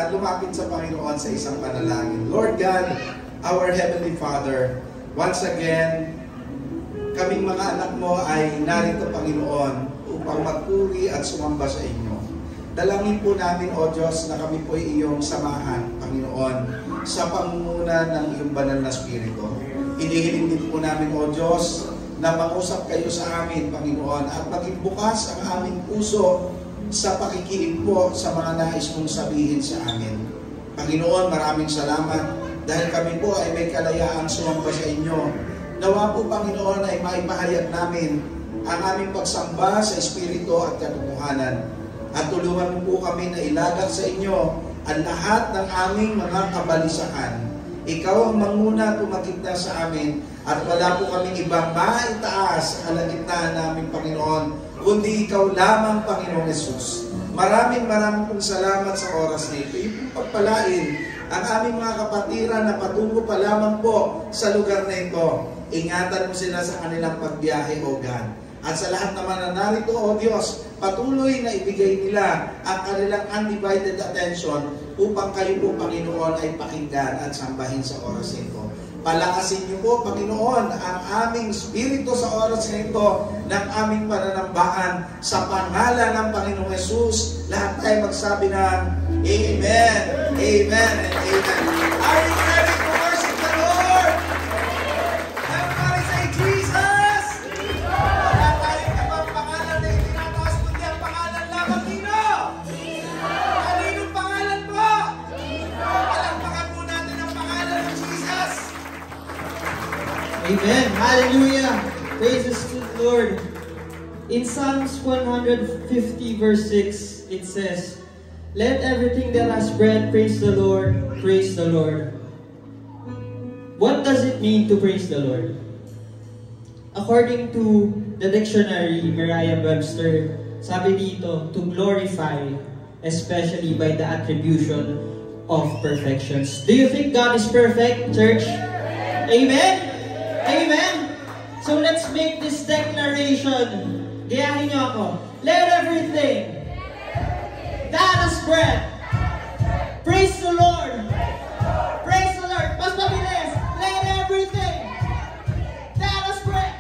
na lumapit sa Panginoon sa isang panalangin. Lord God, our Heavenly Father, once again, kaming mga anak mo ay narito, Panginoon, upang magpuri at sumamba sa inyo. Dalangin po namin, O Diyos, na kami po ay iyong samahan, Panginoon, sa pangunguna ng iyong banal na Espiritu. Inihiling din po namin, O Diyos, na mangusap kayo sa amin, Panginoon, at maging bukas ang aming puso sa pakikinig po sa mga nais mong sabihin sa amin. Panginoon, maraming salamat dahil kami po ay may kalayaang sumamba sa inyo. Nawa po, Panginoon, ay maipahayag namin ang aming pagsamba sa Espiritu at katotohanan. At tulungan mo po kami na ilagak sa inyo ang lahat ng aming mga kabalisahan. Ikaw ang manguna tumagitna sa amin at wala po kaming ibang maitaas sa kalagitnaan namin, Panginoon, kundi ikaw lamang, Panginoong Yesus. Maraming pong salamat sa oras na ito. Ipong pagpalain ang aming mga kapatiran na patungo pa lamang po sa lugar na ito. Ingatan mo sila sa kanilang pagbiyahe, O God. At sa lahat naman na narito, O Diyos, patuloy na ibigay nila ang kanilang undivided attention upang kayo po, Panginoon, ay pakinggan at sambahin sa oras nito. Palakasin niyo po, Panginoon, ang aming spirito sa oras nito ng aming pananambahan sa pangalan ng Panginoong Yesus. Lahat tayo magsabi ng Amen, Amen, and Amen. Are you ready to worship the Lord? Everybody say Jesus! Wala tayong ibang pangalan na itinataas kundi ang pangalan lamang nino. Kaninong pangalan po? Palakpakan po natin ang pangalan ng Jesus. Amen. Hallelujah. Praises to the Lord. In Psalms 150 verse 6, it says, "Let everything that has breath praise the Lord, praise the Lord." What does it mean to praise the Lord? According to the dictionary, Merriam-Webster, sabi dito, to glorify, especially by the attribution of perfections. Do you think God is perfect, church? Amen? Amen? So let's make this declaration. Gayahin niyo ako. Let everything that has breath praise the Lord. Praise the Lord. Mas mabilis. Let everything that has breath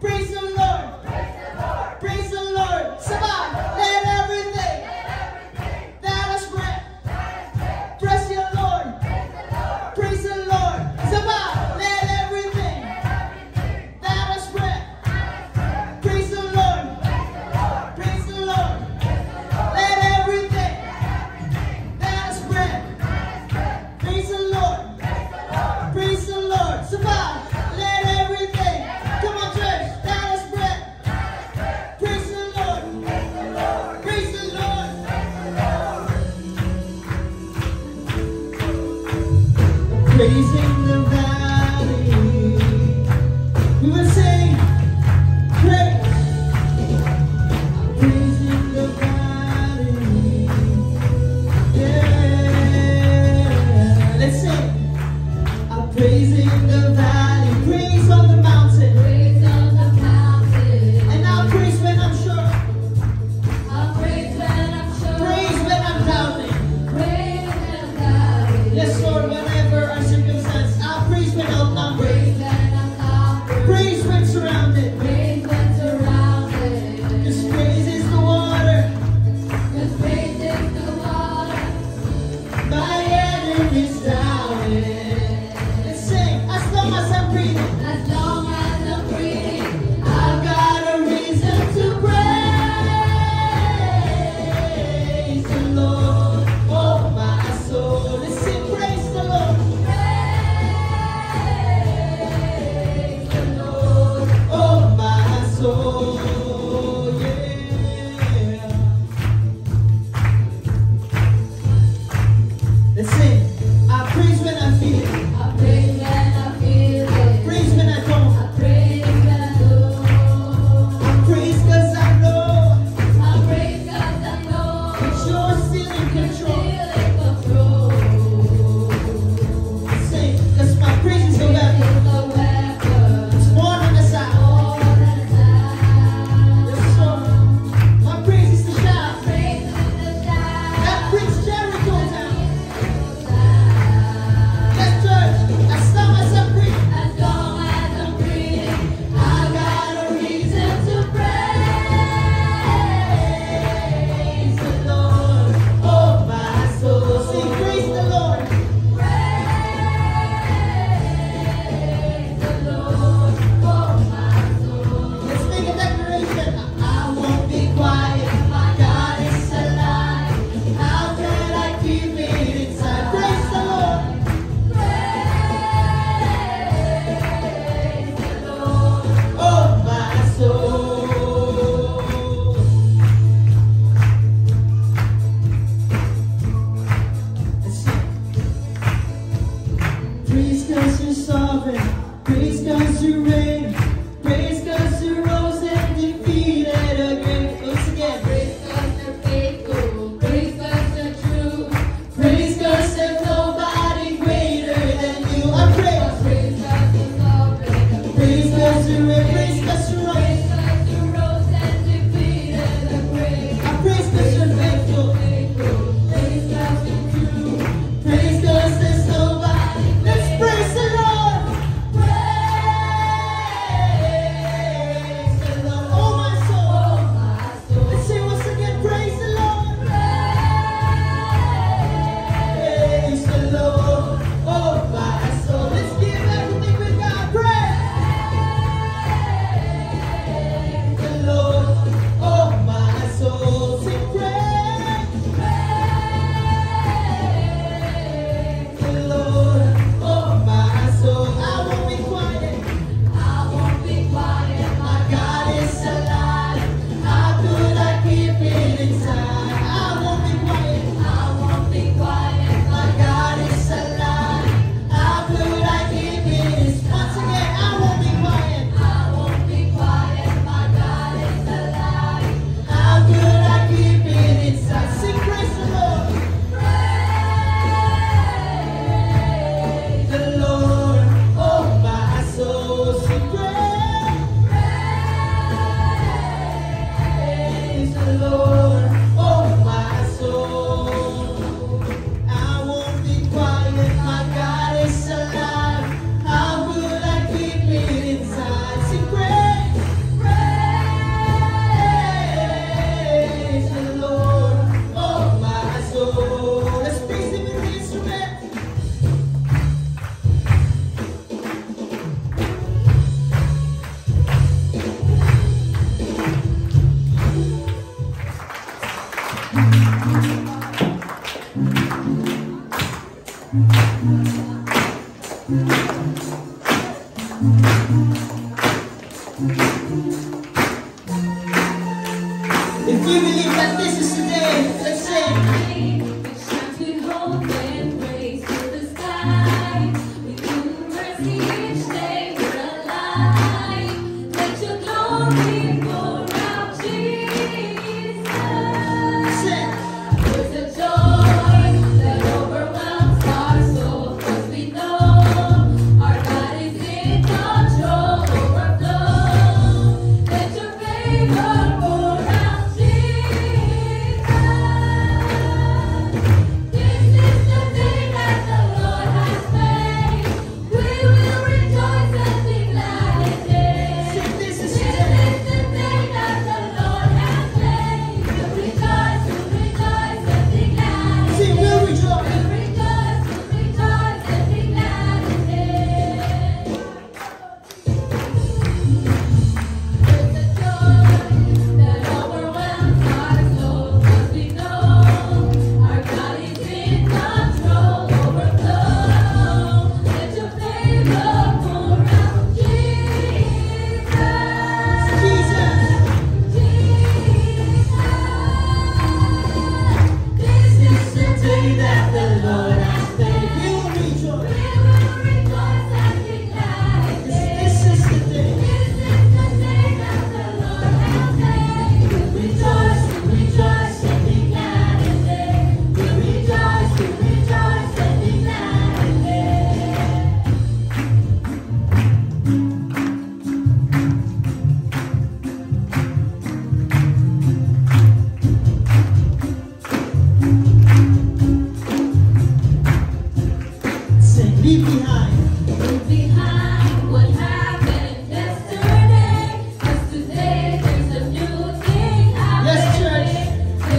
praise the Lord. Praise the Lord. Sabah. Let everything that has breath praise the Lord. Praise the Lord. Sabah. Let everything that has breath praise the Lord. Praise the Lord. Let everything that has breath praise the Lord. Praise the Lord. Sabah. Let everything, come on church, that has breath praise the Lord. Praise the Lord. Praising the valley, we will sing praise. Praising the valley, yeah. Let's sing. I'm praising the valley, praise on the mountain, Praise on the mountain. and I'll praise when I'm sure, I'll praise when I'm sure. praise when I'm doubting. Praise when I'm doubting. Yes, Lord, whatever our circumstance, I'll Praise 'cause you're sovereign. Praise 'cause you reign. Praise 'cause you rose and defeated a grave. Once again. Praise 'cause you're faithful. Praise 'cause you're true. Praise 'cause there's nobody greater than you. I pray. Praise 'cause you're sovereign. Praise 'cause you reign. Praise 'cause you rose. Praise 'cause you rose and defeated the grave. I praise 'cause you're faithful. Praise 'cause you're true. Praise 'cause there's nobody. Let's praise the Lord. Praise the Lord. Oh my soul. Let's say once again, praise the Lord. Praise the Lord. Oh my soul. Let's give everything we got. Praise the Lord. Oh my soul. Sing praise. The Lord, oh my soul, I won't be quiet. I won't be quiet. My God is alive. How could I keep it inside? I won't be quiet. I won't be quiet. My God is alive. How could I keep it inside? Once again, I won't be quiet. I won't be quiet. My God is alive. How could I keep it inside? Sing praise the Lord. The Lord, oh my soul, sing praise the Lord, oh my soul. I won't be quiet, my God is alive. How could I keep it inside? Sing praise the Lord, oh my soul. Let's praise Him in the instrument. If you believe that this is the day, let's sing. It shines with hope and praise to the sky. With new mercy each day we're alive. Let your glory pour out, Jesus. Sing. There's a joy that overwhelms our soul, 'cause we know our God is in control. Overflow. Let your favor pour out, Jesus. This is the day that the Lord has made. We will rejoice and be glad in it. Sing, this is This the is day. the day that the Lord has made. We'll rejoice and be glad in Sing, it. we'll rejoice. We'll rejoice and be glad in it. There's a joy that overwhelms our soul, 'cause we know our God is in control. Overflow. Let your favor pour out, Jesus. Jesus. This is the day that the Lord has made. We will rejoice. We will rejoice and be glad in it. This is the day. This is the day that the Lord has made. We'll rejoice and be glad in it. We'll rejoice and be glad in it. Sing, leave behind. Leave behind what happened yesterday, 'cause today there's a new thing happening. Yes, church.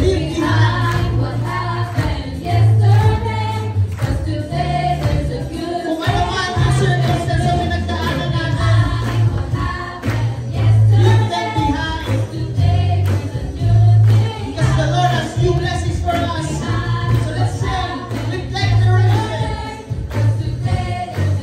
Leave behind what happened yesterday, 'cause today there's a good Kung ano man ang circumstance na pinagdaanan natin, behind what happened leave them yesterday. behind. Today there's a new thing Because the Lord has new blessings for us. So let's sing, reflect the reason. 'cause today there's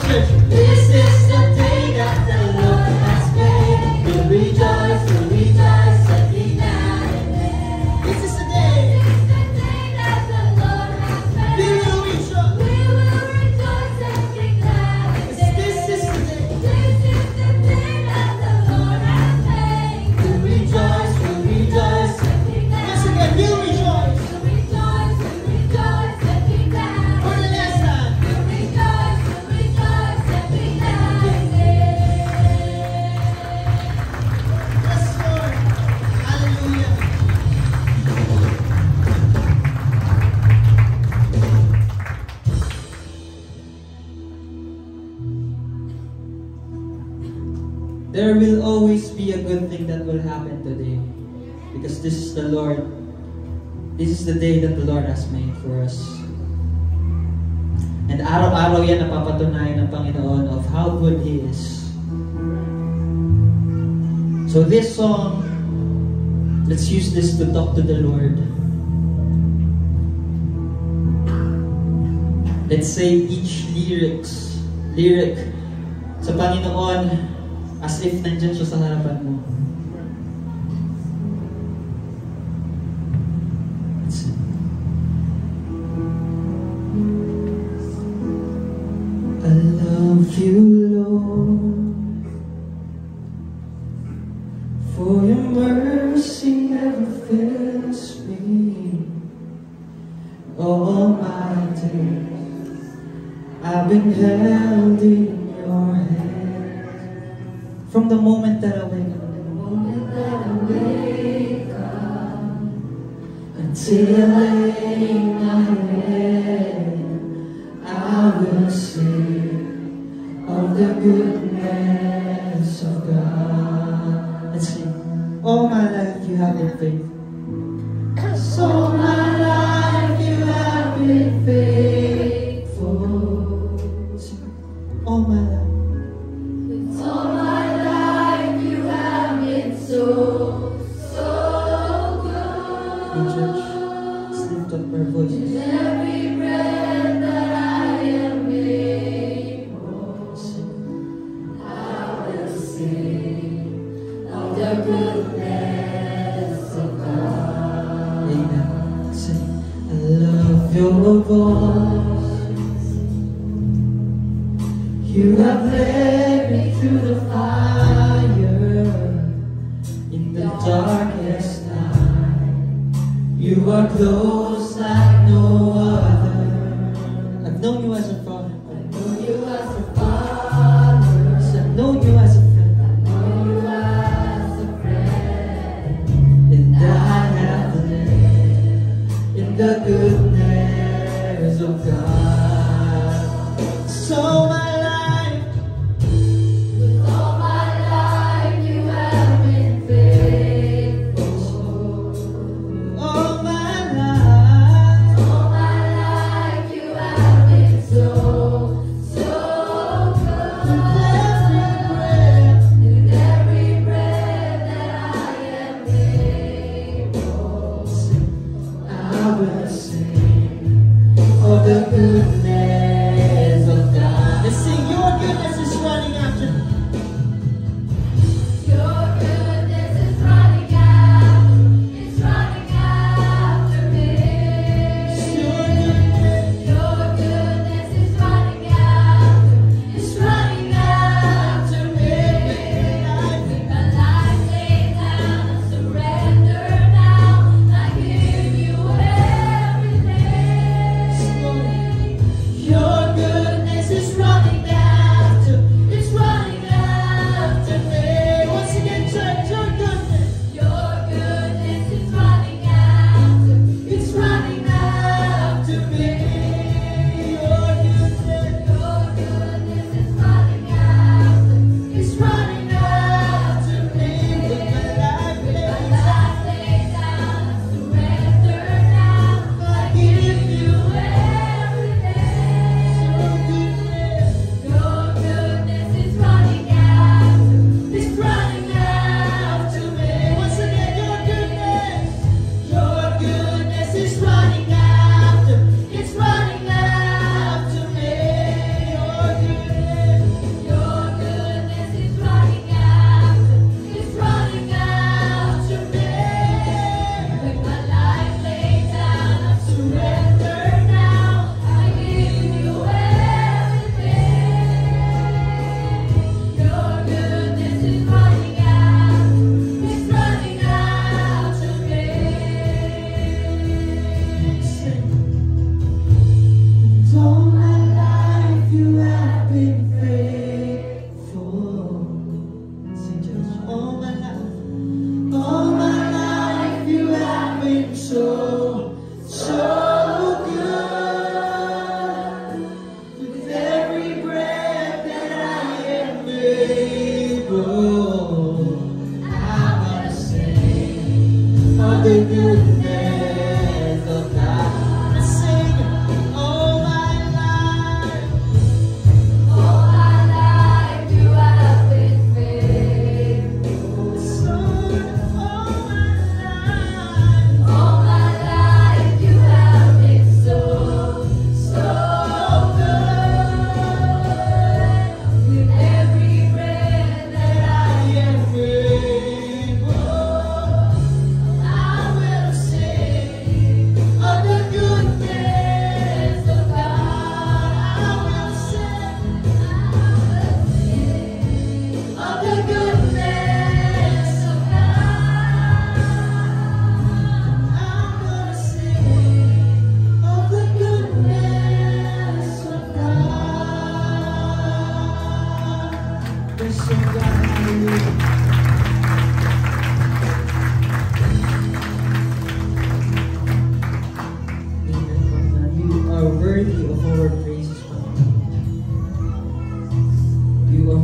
church. This is the day that the Lord has made. We'll rejoice and be glad in it. This is the day. We will rejoice. This is the day. We'll rejoice. Once again, we'll rejoice. For the last time. Yes, Lord. Hallelujah. There will always be a good thing that will happen today. Because this is the Lord. This is the day that the Lord has made for us. And araw-araw yan napapatunayan ng Panginoon of how good He is. So this song, let's use this to talk to the Lord. Let's say each lyric sa Panginoon as if nandyan siya sa harapan mo. I love you, Lord, for your mercy never fails me. All my days I've been held in your hands. From the moment that I wake up, until I lay my head, I will sing of the goodness of God. Let's sing. All my life you have been faithful. All my life you have been faithful. Sing. All my life. All my life you have been so good. In church, let's lift up our voices. Every breath that I am able, I will sing of the goodness of God. Amen. Sing. I love your voice. You have led me through the fire in the darkest night. You are close like no other. I've known you as a father. I've known you as a father. I've known you as a friend. I've known you as a friend. And I have lived in the goodness of God. So my life, With all my life you have been faithful. all my life, All my life you have been so good. with every breath, With every breath that I am able, I will sing of the goodness of God. Let's sing. Your goodness is running after me. your goodness is running after me. Your goodness. Your goodness is running after me. With my life laid down, I surrender now. I give you everything. Your goodness is running after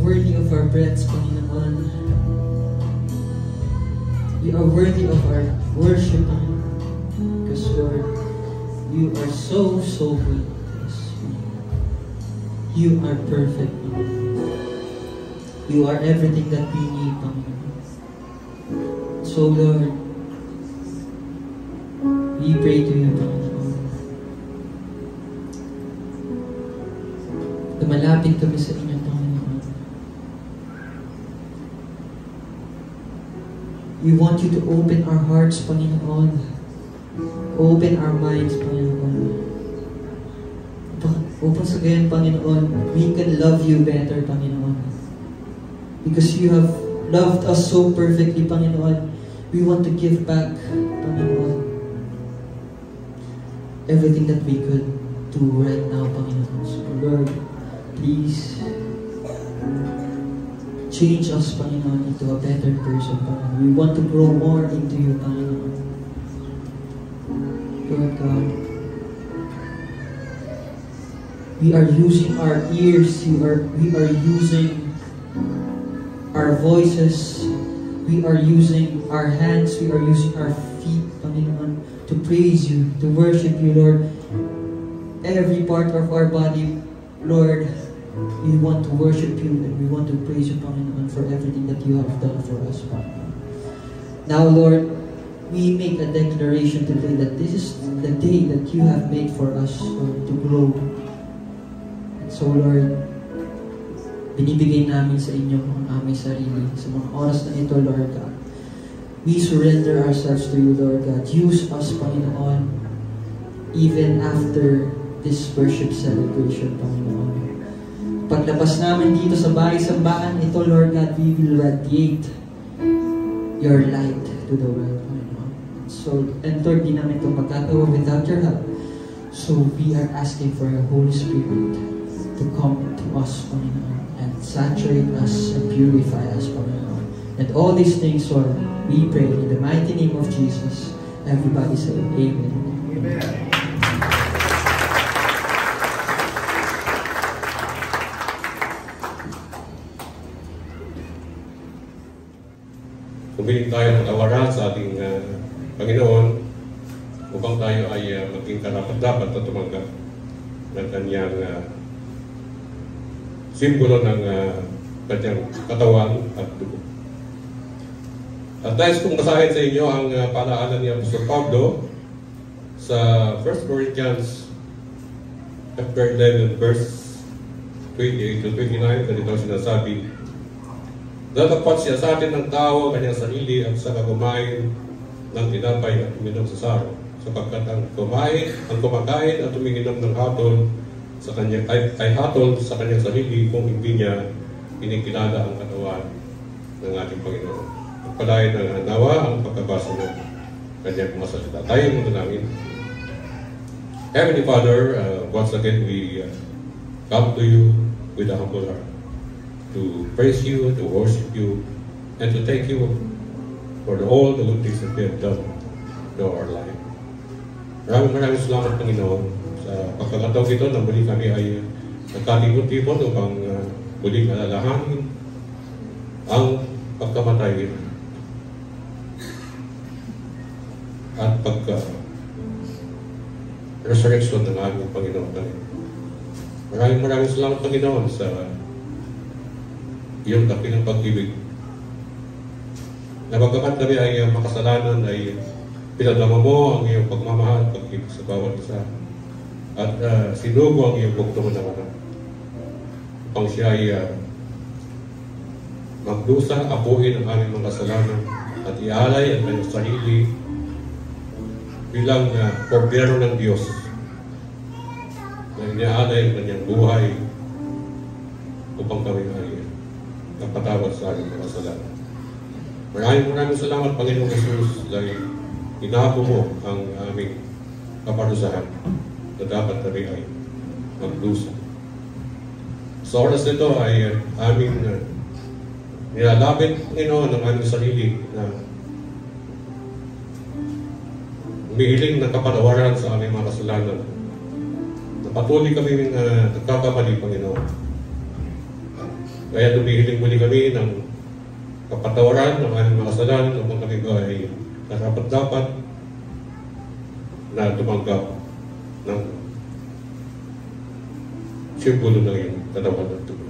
worthy of our breaths, Panginoon. You are worthy of our worship, Panginoon. Because, Lord, you are so, so good. You are perfect, Panginoon. You are everything that we need, Panginoon. So, Lord, we pray to you, Panginoon. Lumalapit kami sa inyo, Panginoon. We want you to open our hearts, Panginoon. Open our minds, Panginoon. Upang sa gayon, Panginoon, we can love you better, Panginoon. Because you have loved us so perfectly, Panginoon. We want to give back, Panginoon, everything that we could do right now, Panginoon. So, Lord, please change us, Panginoon, into a better person, Panginoon. We want to grow more into you, Panginoon. Lord God, we are using our ears, we are using our voices, we are using our hands, we are using our feet, Panginoon, to praise you, to worship you, Lord. Every part of our body, Lord, we want to worship you and we want to praise you, Panginoon, for everything that you have done for us, Panginoon. Now, Lord, we make a declaration today that this is the day that you have made for us, Lord, to grow. And so, Lord, binibigay namin sa inyo ang aming sarili sa mga oras na ito, Lord God. We surrender ourselves to you, Lord God. Use us, Panginoon, even after this worship celebration, Panginoon. Paglabas namin dito sa bahay-sambahan ito, Lord God, we will radiate your light to the world, Panginoon. So, and Lord, di namin ito magkagawa without your help. So, we are asking for your Holy Spirit to come to us, Panginoon, and saturate us and purify us, Panginoon. And all these things, Lord, we pray in the mighty name of Jesus. Everybody say, Amen. Amen. Humiling tayo ng tawaran sa ating Panginoon upang tayo ay maging karapat-dapat at tumanggap ng kanyang simbolo ng kanyang katawan at dugo. At nais kong basahin sa inyo ang paalala ni Apostol Pablo sa 1 Corinthians chapter 11 verse 28 to 29. Ganito sinasabi: Datapat siya sa atin ng tao, kanyang sarili, at sa kumain ng tinapay at uminom sa saro. Sapagkat ang kumakain at uminom ng hatol sa kanyang, ay hatol sa kanyang sarili kung hindi niya kinikilala ang katawan ng ating Panginoon. Pagpalain ng nawa ang pagkabasa ng kanyang mga salita. Tayo muna namin. Heavenly Father, once again we come to you with a humble heart, to praise you, to worship you, and to thank you for all the good things that you have done to our life. Maraming salamat, Panginoon, sa pagkakataon ito na muli kami ay nagkatipon-tipon upang muling alalahanin ang pagkamatay at pagka-resurrection ng aming Panginoon. Maraming salamat, Panginoon, sa iyong dakilang pag-ibig. Na bagamat kami ay makasalanan, ay pinadama mo ang iyong pagmamahal, pag-ibig sa bawat isa. At sinugo ang iyong bugtong na anak. Upang siya ay magdusa, apuhin ang aming mga kasalanan at ialay ang kanyang sarili bilang kordero ng Diyos na iniaalay ang kanyang buhay upang kami ay napatawad sa aming mga kasalanan. Maraming salamat, Panginoong Jesus, dahil inapo mo ang aming kaparusahan na dapat kami ay magdusa. Sa oras nito ay aming nilalapit, Panginoon, ng aming sarili na umihiling ng kapatawaran sa aming mga kasalanan. Na patuloy kami nagkakamali, Panginoon. Kaya lumihiling muli kami ng kapatawaran ng aming mga kasalanan upang kami ba ay karapat-dapat na tumanggap ng simbolo ng iyong katawan at tubo.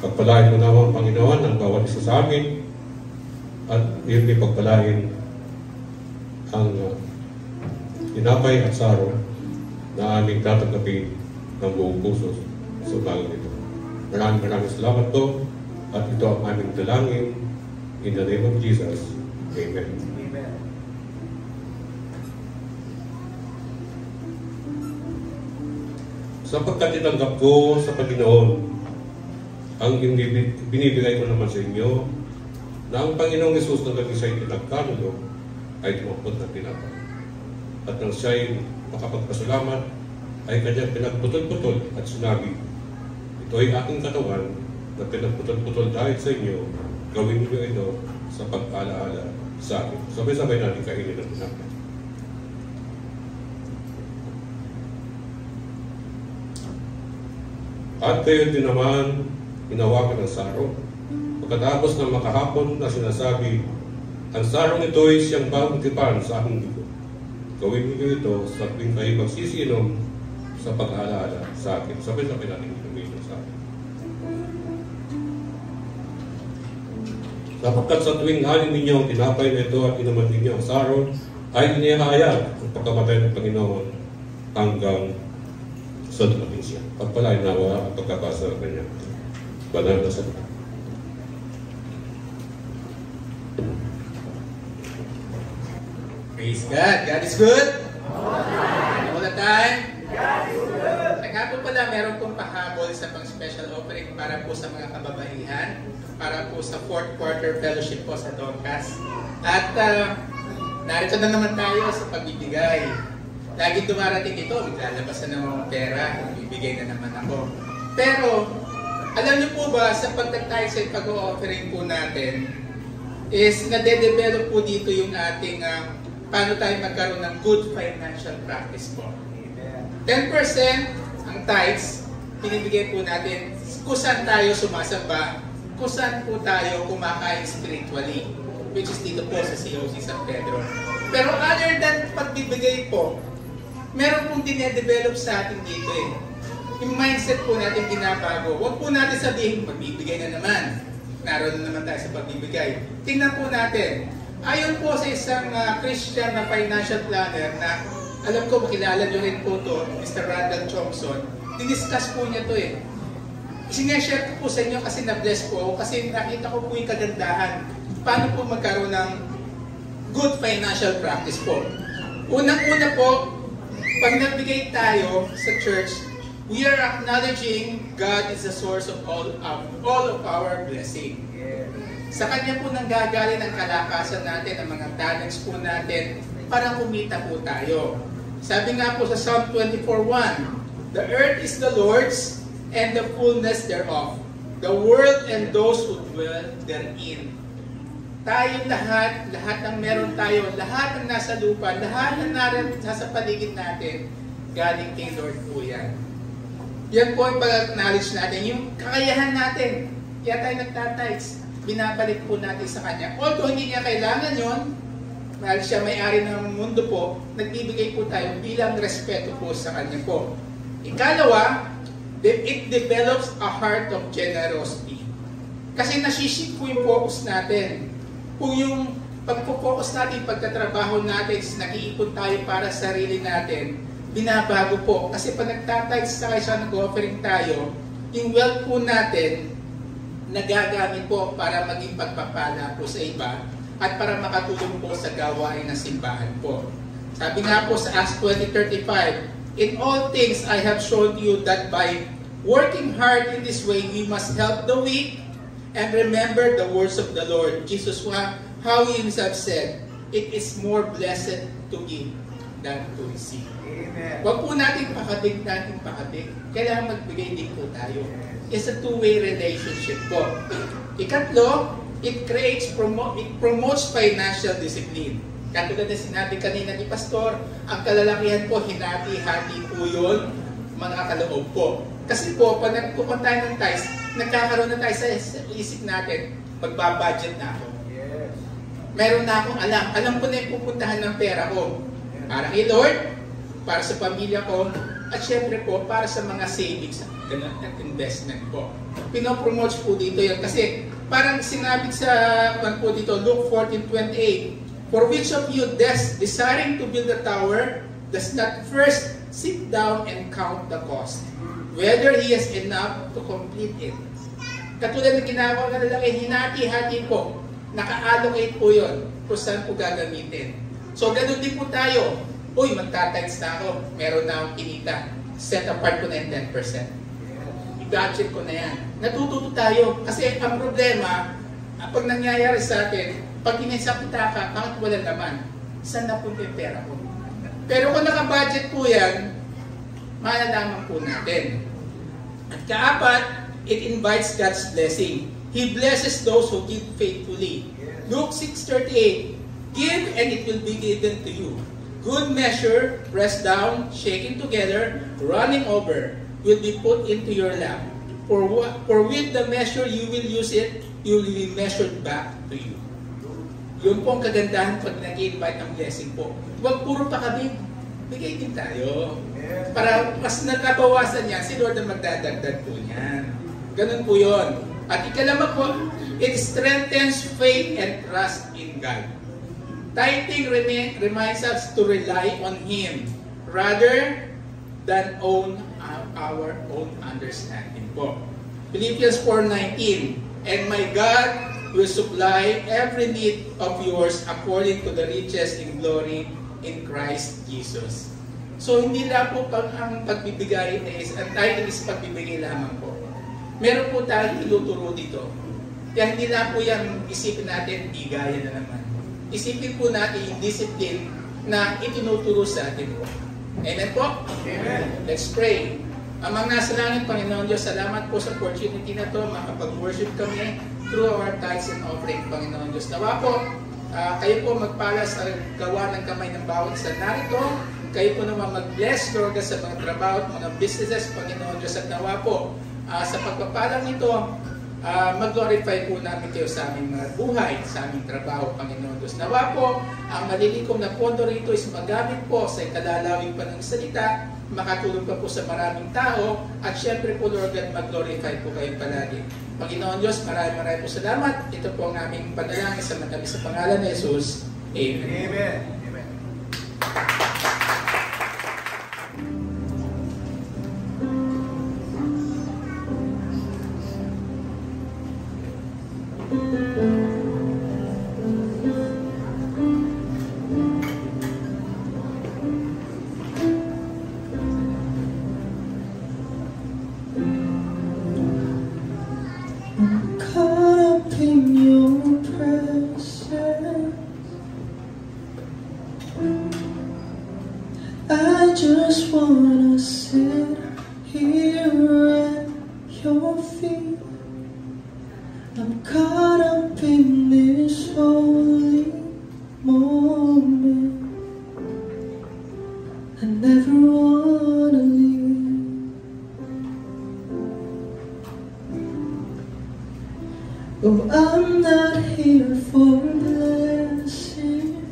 Pagpalain mo naman, Panginoon, ang bawat isa sa amin at iyon din pagpalain ang tinapay at saro na aming tatanggapin ng buong puso sa umagang ito. Maraming salamat po at ito ang aming dalangin in the name of Jesus. Amen. Amen. Sapagkat itanggap ko sa Panginoon ang binibigay ko naman sa inyo na ang Panginoong Hesus na naging siya'y pinagkanulo ay tumakot na tinapay. At nang siya'y makapagpasalamat ay kanyang pinagputol-putol at sinabi, ito ay aking katawan na pinagputol-putol dahil sa inyo, gawin niyo ito sa pag-alaala sa akin. Sabay-sabay natin kainin ang tinapay. At kayo din naman hinawakan ng sarong. Pagkatapos ng makahapon na sinasabi, ang sarong ito ay siyang bagong tipan sa aking dugo. Gawin niyo ito sa tuwing kayo magsisinom sa pag-aalaala sa akin. Sabay-sabay natin inumin sa akin. Sapagkat sa tuwing halin ninyo ang tinapay na ito at inaman ninyo ang sarong, ay inihahayag ang pagkamatay ng Panginoon hanggang sa dumating siya. Pagpalain nawa ang pagkabasa ng kanya. Banal na salita. Praise God. God is good. All the time. God is good. Saka po pala, meron pong pahabol sa pang special offering para po sa mga kababaihan, para po sa 4th quarter fellowship po sa Dorcas. At narito na naman tayo sa pagbibigay. Lagi dumarating ito, maglalabasan ng mga pera, bibigay na naman ako. Pero, alam niyo po ba, sa pagtatay sa pag-offering po natin, is nade-develop po dito yung ating paano tayo magkaroon ng good financial practice po. 10% ang tithes, pinibigay po natin kung saan tayo sumasamba, kung saan po tayo kumakain spiritually, which is dito po sa COC San Pedro. Pero other than pagbibigay po, meron pong dinedevelop sa atin dito eh. Yung mindset po natin ginabago. Huwag po natin sabihin, magbibigay na naman. Naroon na naman tayo sa pagbibigay. Tingnan po natin. Ayon po sa isang Christian na financial planner na alam ko makilala nyo rin po to, Mr. Randall Thompson, diniscuss po niya to eh. Sineshare ko po sa inyo kasi na-bless po ako kasi nakita ko po yung kagandahan. Paano po magkaroon ng good financial practice po? Unang-una po, pag nagbigay tayo sa church, we are acknowledging God is the source of all of our blessing. Sa Kanya po nanggagaling ang kalakasan natin, ang mga talents po natin, para kumita po tayo. Sabi nga po sa Psalm 24:1, the earth is the Lord's and the fullness thereof, the world and those who dwell therein. Tayo lahat ng meron tayo, lahat ng nasa lupa, lahat ng nasa paligid natin, galing kay Lord po yan. Yan po ang pag-acknowledge natin, yung kakayahan natin. Kaya tayo nagtatites, binabalik po natin sa Kanya. Although hindi niya kailangan yon, dahil siya may-ari ng mundo po, nagbibigay po tayo bilang respeto po sa Kanya po. Ikalawa, it develops a heart of generosity. Kasi nasisip po yung focus natin. Kung yung pagpo-focus natin, pagtatrabaho natin, nag-iipon tayo para sa sarili natin, binabago po. Kasi pag nagtatites sa kaysa nag-offering tayo, yung wealth po natin, nagagamit po para maging pagpapala po sa iba at para makatulong po sa gawain ng simbahan po. Sabi nga po sa Acts 20:35, in all things I have shown you that by working hard in this way, we must help the weak and remember the words of the Lord. Jesus, how He Himself said, it is more blessed to give than to receive. Amen. Huwag po natin pakabig. Kailangan magbigay din po tayo. It's a two-way relationship po. Ikatlo, it promotes financial discipline. Katulad na sinabi kanina ni Pastor, ang kalalakihan po, hinati-hati po yun, mga kaloob po. Kasi po, pag nagpupunta tayo ng tithes, nagkakaroon na tayo sa isip natin, magbabudget na ako. Meron na akong alam. Alam ko na yung pupuntahan ng pera ko. Para kay Lord, para sa pamilya ko, at syempre po, para sa mga savings at investment po. Pinopromote po dito yan. Kasi parang sinabi sa po dito, Luke 14:28, for which of you desiring to build a tower does not first sit down and count the cost, whether he has enough to complete it. Katulad ng ginagawa na lang, hinati-hati po. Naka-allocate po yun kung saan po gagamitin. So, ganun din po tayo. Uy, magtatides na ako. Meron na akong kinita. Set apart ko na yung 10%. I-budget ko na yan. Natututo tayo. Kasi ang problema, pag nangyayari sa atin, pag kinisa kita ka, bakit wala naman? Saan na po yung pera ko? Pero kung naka-budget po yan, malalaman po natin. At kaapat, it invites God's blessing. He blesses those who give faithfully. Luke 6:38, give and it will be given to you. Good measure, pressed down, shaken together, running over, will be put into your lap. For with the measure you will use it, you will be measured back to you. Yun po ang kagandahan pag nag-invite ng blessing po. Huwag puro pakabig. Bigay din tayo. Para mas nakabawasan niya, si Lord ang magdadagdag po niyan. Ganun po yun. At ikalama po, it strengthens faith and trust in God. Tithing reminds us to rely on Him rather than on our own understanding po. Philippians 4:19, and my God will supply every need of yours according to the riches in glory in Christ Jesus. So hindi lang po ang pagbibigay is, ang tithing is pagbibigay lamang po. Meron po tayong tinuturo dito. Kaya hindi lang po yan isipin natin, bigaya na naman. Isipin po natin yung discipline na itinuturo sa atin po. Amen po? Amen. Let's pray. Amang nasa langit, Panginoon Diyos, salamat po sa opportunity na to, makapag-worship kami through our tithes and offering, Panginoon Diyos. Nawa po, kayo po magpala sa gawa ng kamay ng bawat sa narito. Kayo po naman mag-bless, Lord, sa mga trabaho at mga businesses, Panginoon Diyos, at nawa po, sa pagpapalang ito, mag-glorify po namin kayo sa aming mga buhay, sa aming trabaho, Panginoon Diyos. Nawa po, ang malilikom na pondo rito is magamit po sa ikalalawin pa ng salita, makatulong pa po sa maraming tao, at syempre po, Lord God, mag-glorify po kayo palagi. Panginoon Diyos, maraming po salamat. Ito po ang aming panalangin sa pangalan ni Jesus. Amen. Amen. Amen. I just wanna sit here at your feet. I'm caught up in this holy moment. I never wanna leave. Oh, I'm not here for blessing,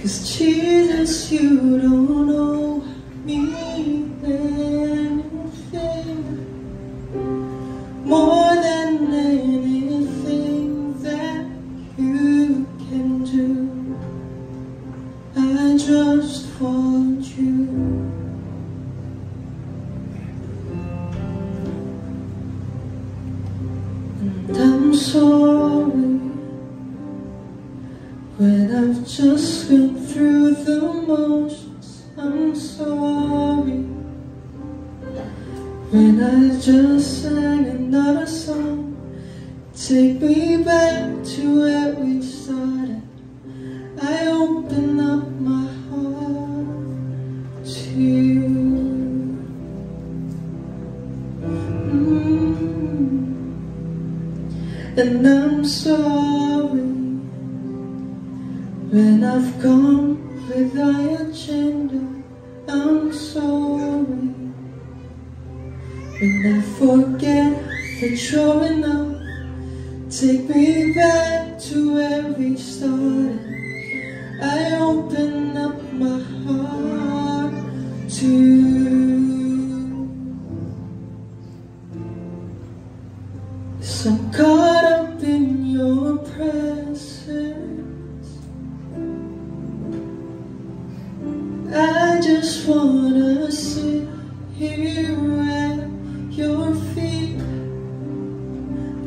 'cause Jesus, you don't owe me anything more than anything that you can do. I just want you. And I'm sorry when I've just gone through the motions. I'm sorry when I just sang another song. Take me back to where we started. I open up my heart to you. And I'm sorry when I've gone with my agenda. I'm sorry when I forget that you're enough. Take me back to where we started. I open up my heart to you. 'Cause I'm caught up in your presence. I just wanna sit here at your feet,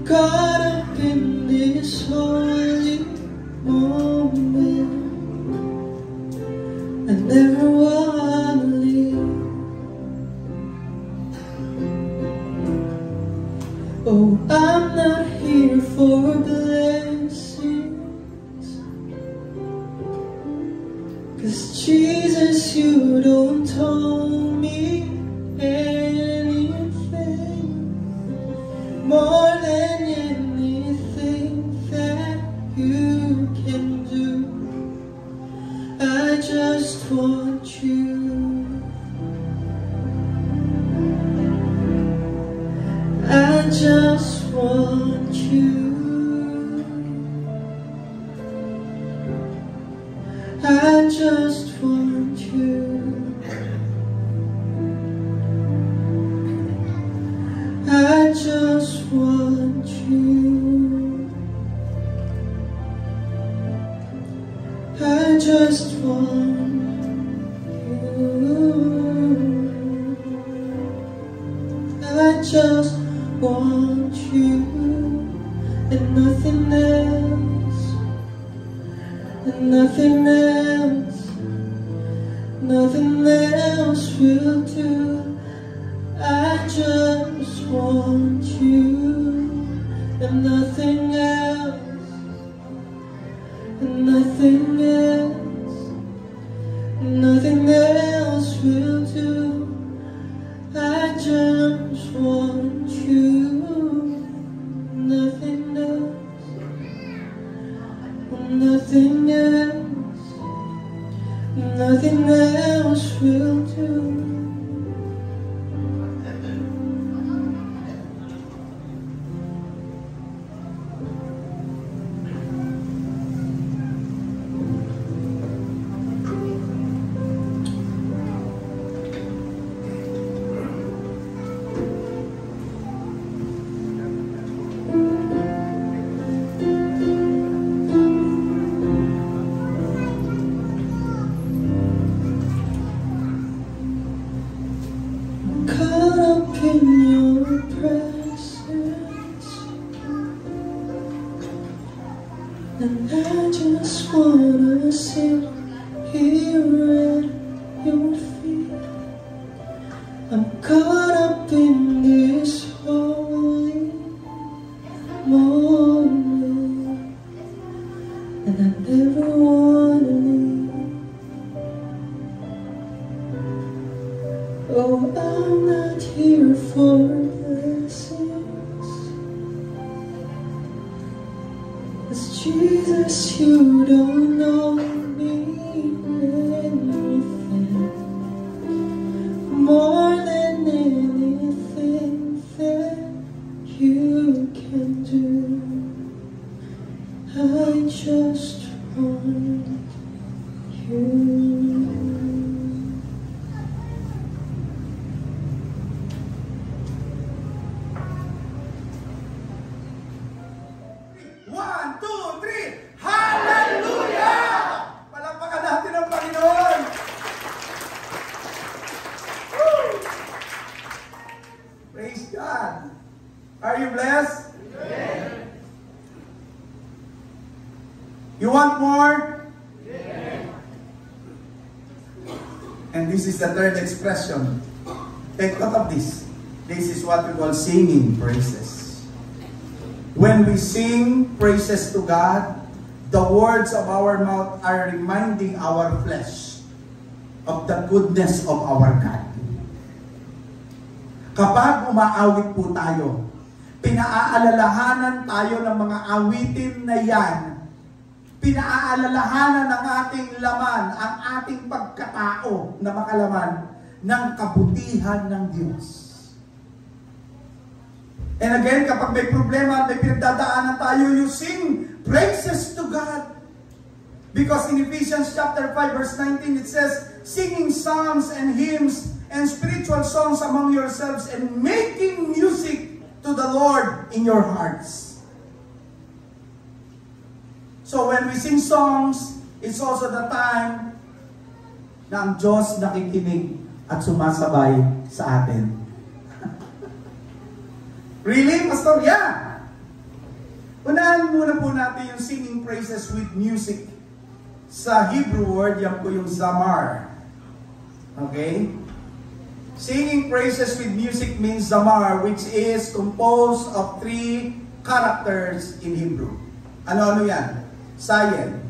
caught up in this holy moment. I never wanna leave. Oh, I'm not here for blessings, 'cause Jesus, you don't owe me anything more than anything that you can do. I just want you. I just want you. I just want you. I just want you. I just want you. I just want you and nothing else, and nothing else, nothing else will do. I just want you and nothing else, and nothing else, nothing else will do. I just want you, nothing else, nothing else, nothing else will do. Caught up in your presence, and I just wanna sit here at your feet. I'm caught up in this holy moment, and I never wanna leave. Oh, I'm not here for blessings, 'cause Jesus, you don't know me anything more than anything that you can do. I just want you. One, two, three. Hallelujah! Palakpakan natin ang Panginoon. Woo! Praise God. Are you blessed? Yes. You want more? Yes. And this is the third expression. Take note of this. This is what we call singing praises. When we sing praises to God, the words of our mouth are reminding our flesh of the goodness of our God. Kapag umaawit po tayo, pinaaalalahanan tayo ng mga awitin na yan Pinaaalalahanan ng ating laman, ang ating pagkatao na makalaman ng kabutihan ng Diyos. And again, kapag may problema at may pinagdadaanan tayo, you sing praises to God. Because in Ephesians chapter 5 verse 19 it says, singing psalms and hymns and spiritual songs among yourselves and making music to the Lord in your hearts. So when we sing songs, it's also the time na ang Diyos nakikinig at sumasabay sa atin. Really, Pastor? Yeah! Unahan muna po natin yung singing praises with music. Sa Hebrew word, yan po yung zamar. Okay? Singing praises with music means zamar, which is composed of 3 characters in Hebrew. Ano-ano yan? Sayen.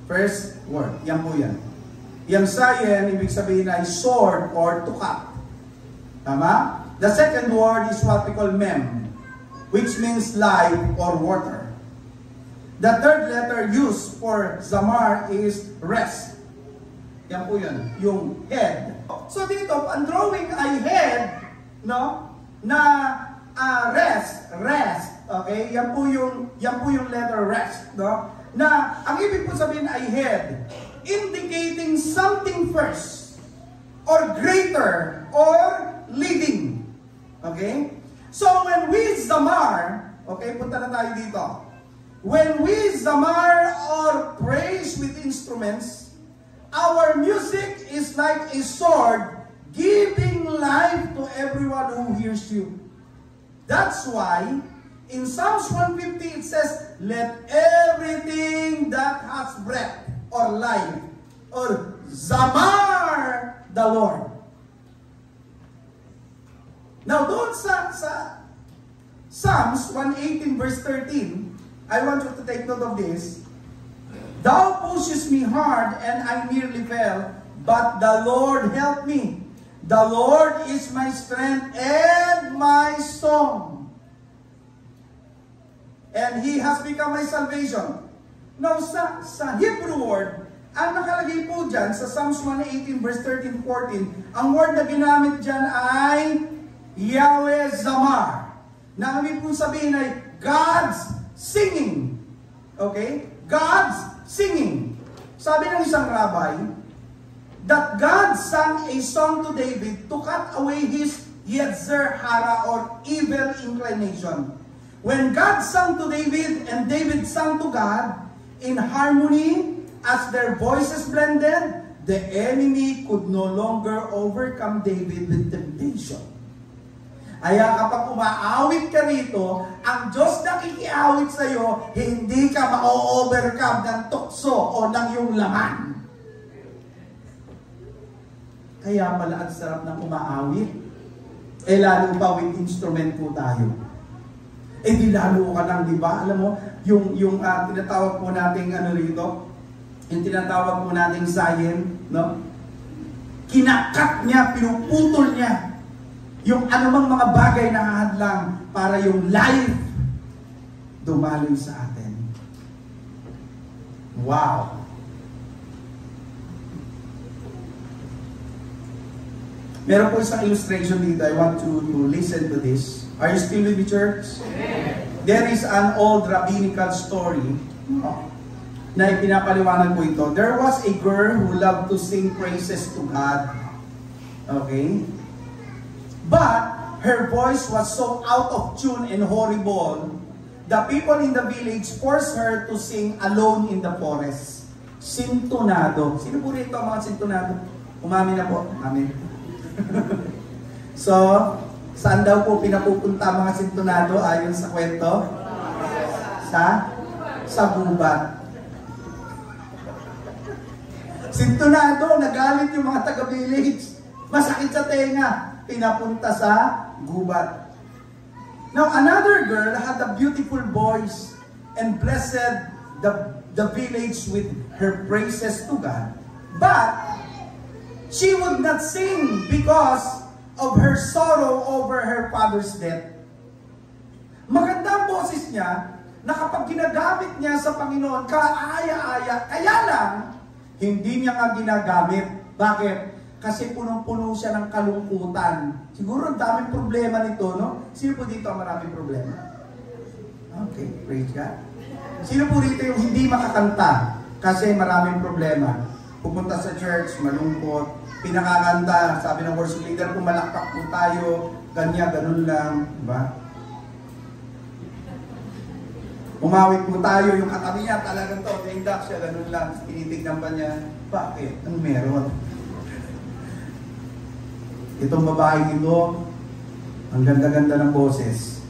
First word. Yan po yan. Yung sayen, ibig sabihin ay sword or to cut. Tama? The second word is what we call mem, which means life or water. The third letter used for zamar is rest. Yan po yun, yung head. So dito, ang drawing ay head, no? Na rest. Okay? Yan po yung letter rest, no? Na ang ibig po sabihin ay head, indicating something first or greater or leading. Okay? So when we zamar, okay, punta na tayo dito. When we zamar or praise with instruments, our music is like a sword giving life to everyone who hears you. That's why in Psalms 150 it says, let everything that has breath or life or zamar the Lord. Now doon sa Psalms 118 verse 13, I want you to take note of this. Thou pushest me hard and I nearly fell, but the Lord helped me. The Lord is my strength and my song. And He has become my salvation. Now sa Hebrew word, ang nakalagay po dyan sa Psalms 118 verse 13-14, ang word na ginamit dyan ay Yahweh Zamar. Na ang ibig po sabihin ay God's singing. Okay? God's singing. Sabi ng isang rabbi, that God sang a song to David to cut away his Yetzer Hara or evil inclination. When God sang to David and David sang to God in harmony as their voices blended, the enemy could no longer overcome David with temptation. Kaya kapag umaawit ka rito, ang Diyos na kikiawit sa iyo, hindi ka ma-overcome ng tukso o ng iyong laman. Kaya pala ang sarap ng umaawit. Eh lalo pa with instrument po tayo. Eh di lalo ka lang, di ba? Alam mo, yung tinatawag po nating ano rito, yung tinatawag po nating sayen, no? Kinakat niya, pinuputol niya yung anumang mga bagay na hadlang para yung life dumaloy sa atin. Wow! Meron po isang illustration dito. I want to listen to this. Are you still with me, church? There is an old rabbinical story na ipinapaliwanag po ito. There was a girl who loved to sing praises to God. Okay? But her voice was so out of tune and horrible, the people in the village forced her to sing alone in the forest. Sintonado. Sino po rito ang mga sintonado? Umamin na po. Amen. So, saan daw po pinapupunta mga sintonado ayon sa kwento? Sa gubat. Sintonado, nagalit yung mga taga-village. Masakit sa tenga. Pinapunta sa gubat. Now, another girl had a beautiful voice and blessed the village with her praises to God. But she would not sing because of her sorrow over her father's death. Maganda ang boses niya, na kapag ginagamit niya sa Panginoon, kaaya-aya, kaya lang, hindi niya nga ginagamit. Bakit? Kasi punong-puno siya ng kalungkutan. Siguro ang daming problema nito, no? Sino po dito ang maraming problema? Okay, praise God. Sino po dito yung hindi makakanta kasi maraming problema? Pupunta sa church, malungkot, pinakakanta, sabi ng worship leader, pumalakpak po tayo, ganun lang, diba? Umawit po tayo, yung katabi niya, talagang to, tindak siya, ganun lang, tinitignan pa niya, bakit? Anong meron? Itong babae ito, ang ganda-ganda ng boses,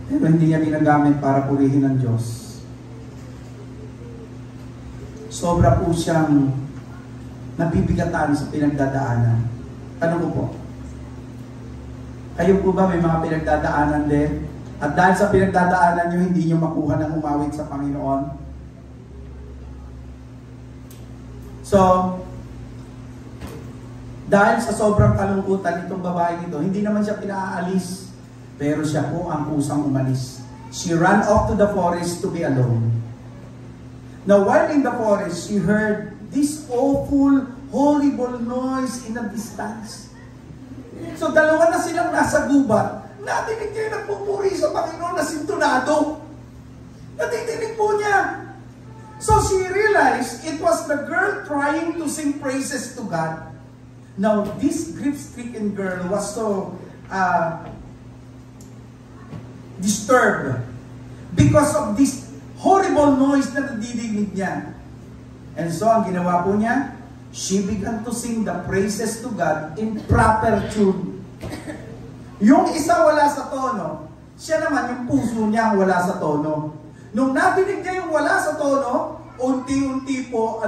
pero hindi niya ginagamit para purihin ng Diyos. Sobra po siyang nabibigatan sa pinagdadaanan. Tanong ko po, kayo po ba may mga pinagdadaanan din? At dahil sa pinagdadaanan nyo, hindi nyo makuha ng umawit sa Panginoon? So, dahil sa sobrang kalungkutan nitong babae nito, hindi naman siya pinaalis, pero siya po ang kusang umalis. She ran off to the forest to be alone. Now, while in the forest, she heard this awful, horrible noise in the distance. So, dalawa na silang nasa gubat. Natinig niya yung nagpupuri sa Panginoon na sintunado. Natinig po niya. So, she realized it was the girl trying to sing praises to God. Now, this grief-stricken girl was so disturbed because of this horrible noise na nadidinig niya. And so, ang ginawa po niya, she began to sing the praises to God in proper tune. Yung isa wala sa tono, siya naman yung puso niya wala sa tono. Nung nadinig niya yung wala sa tono, unti-unti po,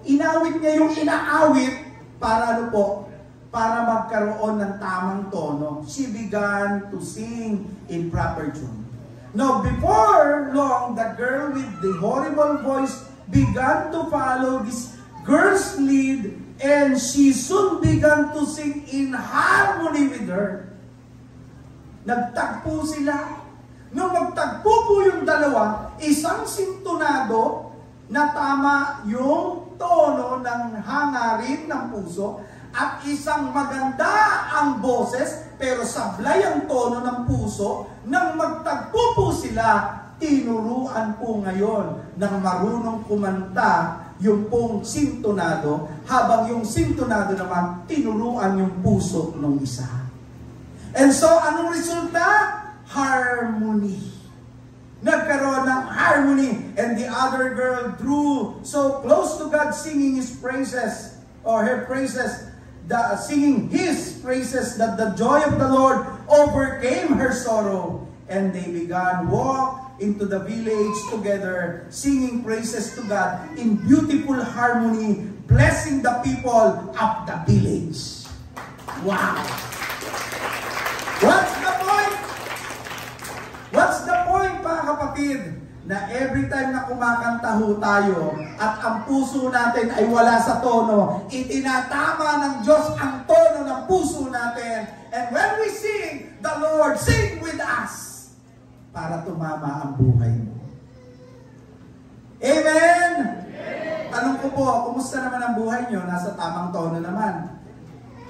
inawit niya yung inaawit para para magkaroon ng tamang tono. She began to sing in proper tune. Now, before long, the girl with the horrible voice began to follow this girl's lead, and she soon began to sing in harmony with her. Nagtagpo sila. Nung magtagpo po yung dalawa, isang sintonado na tama yung tono ng hangarin ng puso, at isang maganda ang boses, pero sablay ang tono ng puso. Nang magtagpo po sila, tinuruan po ngayon ng marunong kumanta yung pong sintonado, habang yung sintonado naman tinuruan yung puso ng isa. And so, anong resulta? Harmony. Nagkaroon ng harmony, and the other girl drew so close to God, singing His praises, or her praises, singing His praises, that the joy of the Lord overcame her sorrow, and they began walk into the village together, singing praises to God in beautiful harmony, blessing the people of the village. Wow! What's the point? What's the point, mga kapatid? Na every time na kumakanta ho tayo at ang puso natin ay wala sa tono, itinatama ng Diyos ang tono ng puso natin. And when we sing, the Lord sing with us para tumama ang buhay mo. Amen? Tanong ko po, kumusta naman ang buhay nyo? Nasa tamang tono naman.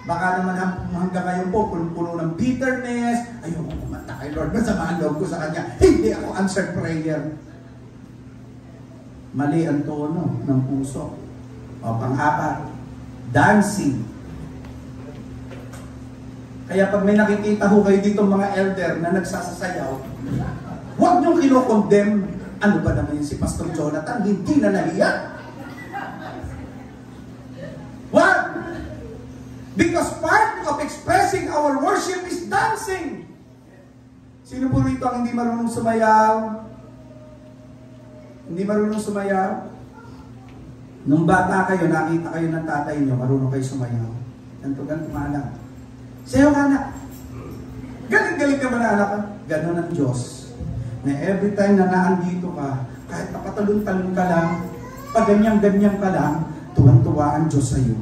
Baka naman hanggang ngayon po, puno ng bitterness, ayoko kumanta kay Lord, masama ang loob ko sa Kanya, hindi ako answered prayer. Mali ang tono ng puso. O pang-apat, dancing. Kaya pag may nakikita ho kayo dito mga elder na nagsasasayaw, huwag niyong kinokondem. Ano ba naman yun si Pastor Jonathan? Hindi na nahiya. What? Because part of expressing our worship is dancing. Sino po rito ang hindi marunong sumayaw? Hindi marunong sumayaw? Nung bata kayo, nakita kayo ng tatay nyo, marunong kayo sumayaw. Ganto mga anak. Sayaw ka anak. Galing-galing ka ba na anak? Ganon ang Diyos. Na every time na naandito ka, kahit napatalon-talon ka lang, pag ganyan-ganyan ka lang, tuwan-tuwa ang Diyos sa iyo.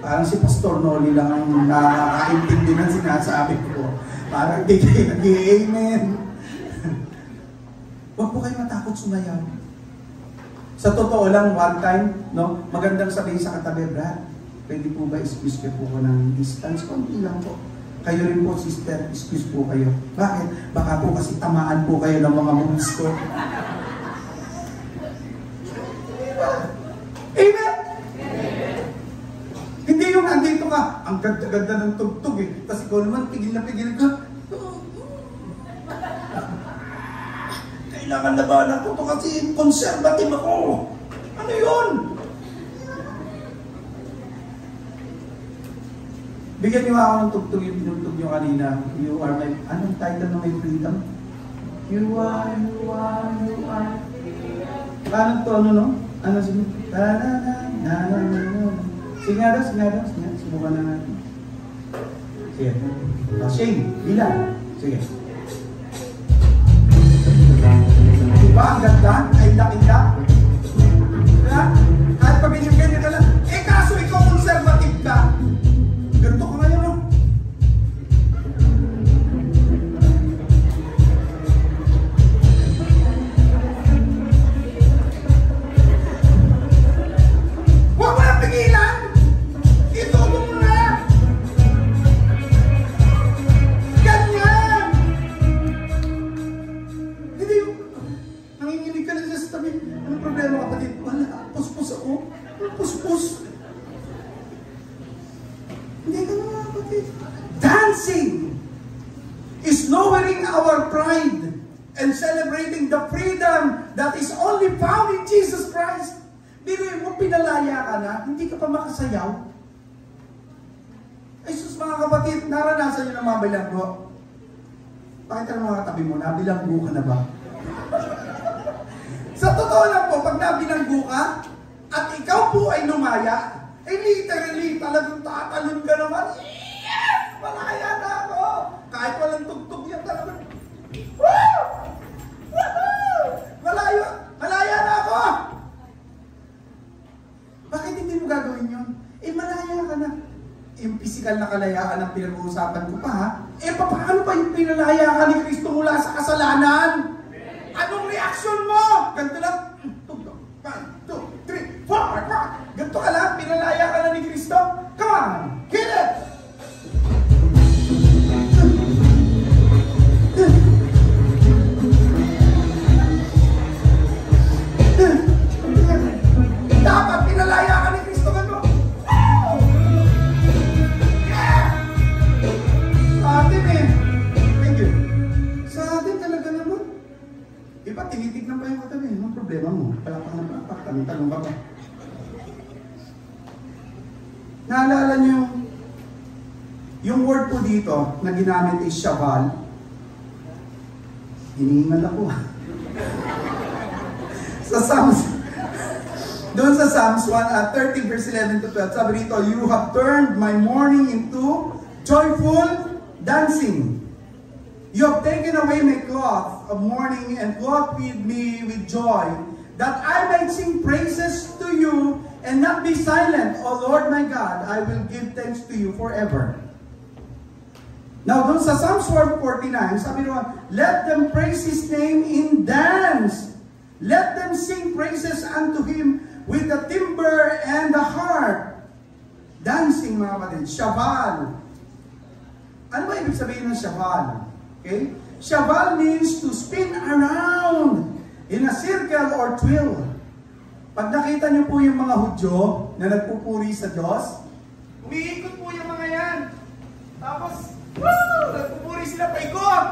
Parang si Pastor Noli lang ang nakakaintindi ng sinasabi ko. Parang di kayo nag-i-amen. Huwag po kayo matakot sumayaw. Sa totoo lang, one time, no, magandang sabihin sa katabi, Brad, pwede po ba excuse po ko ng distance? Konti lang po. Kayo rin po, sister, excuse po kayo. Bakit? Baka po kasi tamaan po kayo ng mga moves ko. Amen? Hindi yung andito ka, ang ganda-ganda ng tugtog eh. Tapos ikaw naman, pigil na pigil ka. Kailangan na ba ako to kasi conservative ako? Ano yun? Bigyan niyo ako ng tugtog yung tinugtog niyo kanina. You are my, anong title ng my freedom? You are. Paano to, ano no? Ano siya? Sige nga daw. Subukan na natin. Sige. Shane, bilang. Sige. Diba? Ang ganda? Kainda-kinda? Diba? Kahit pa ganyan ka lang. Eh kaso ikaw conservative ka. Ganito ka ngayon, no? Huwag mo na pigilan! Itulo mo na! Ganyan! Hindi, nanginginig ka na sa tabi. Anong problema, kapatid? Wala, puspos ako. Puspos. Hindi ka na, kapatid. Dancing is lowering our pride and celebrating the freedom that is only found in Jesus Christ. Biruin mo, pinalaya ka na, hindi ka pa makasayaw. Ay sus, mga kapatid, naranasan nyo ng mga bilanggo. Bakit ang mga katabi mo, nabilanggo ka na ba? Sa totoo lang po, pag nabilanggo ka, at ikaw po ay lumaya, ay literally talagang tatalon ka naman. Yes! Malaya na ako! Kahit walang tugtog yan talagang. Woo! Woohoo! Malaya na ako! Bakit hindi mo gagawin yun? Eh malaya ka na. Yung physical na kalayaan ang pinag-uusapan ko pa ha? Eh paano pa yung pinalaya ka ni Kristo mula sa kasalanan? Anong reaksyon mo? Ganito lang. 1, 2, 3, 4. Ganito ka lang. Pinalaya ka na ni Kristo. Come on. Hit it! Dapat pinalaya ka ni Kristo. Ganito. Yeah! Sa atin eh. Thank you. Sa atin talaga naman. Iba, tinitignan pa yung katabi. Anong problema mo? Palakpak na palakpak. Tanong ka pa. Naalala niyo, yung word po dito na ginamit is shaval. Hinihingal ako. Sa Psalms, doon sa Psalms 30 verse 11 to 12, sabi rito, you have turned my mourning into joyful dancing. You have taken away my cloth of mourning and clothed me with joy, that I might sing praises to you and not be silent. O Lord my God, I will give thanks to you forever. Now, doon sa Psalms 149, sabi doon, let them praise His name in dance. Let them sing praises unto Him with the timbre and the harp. Dancing, mga kapatid. Shaval. Ano ba ibig sabihin ng shaval? Okay? Shaval means to spin around in a circle or twill. Pag nakita niyo po yung mga Hudyo na nagpupuri sa Diyos, umiikot po yung mga yan. Tapos, woo! Nagpupuri sila paikot.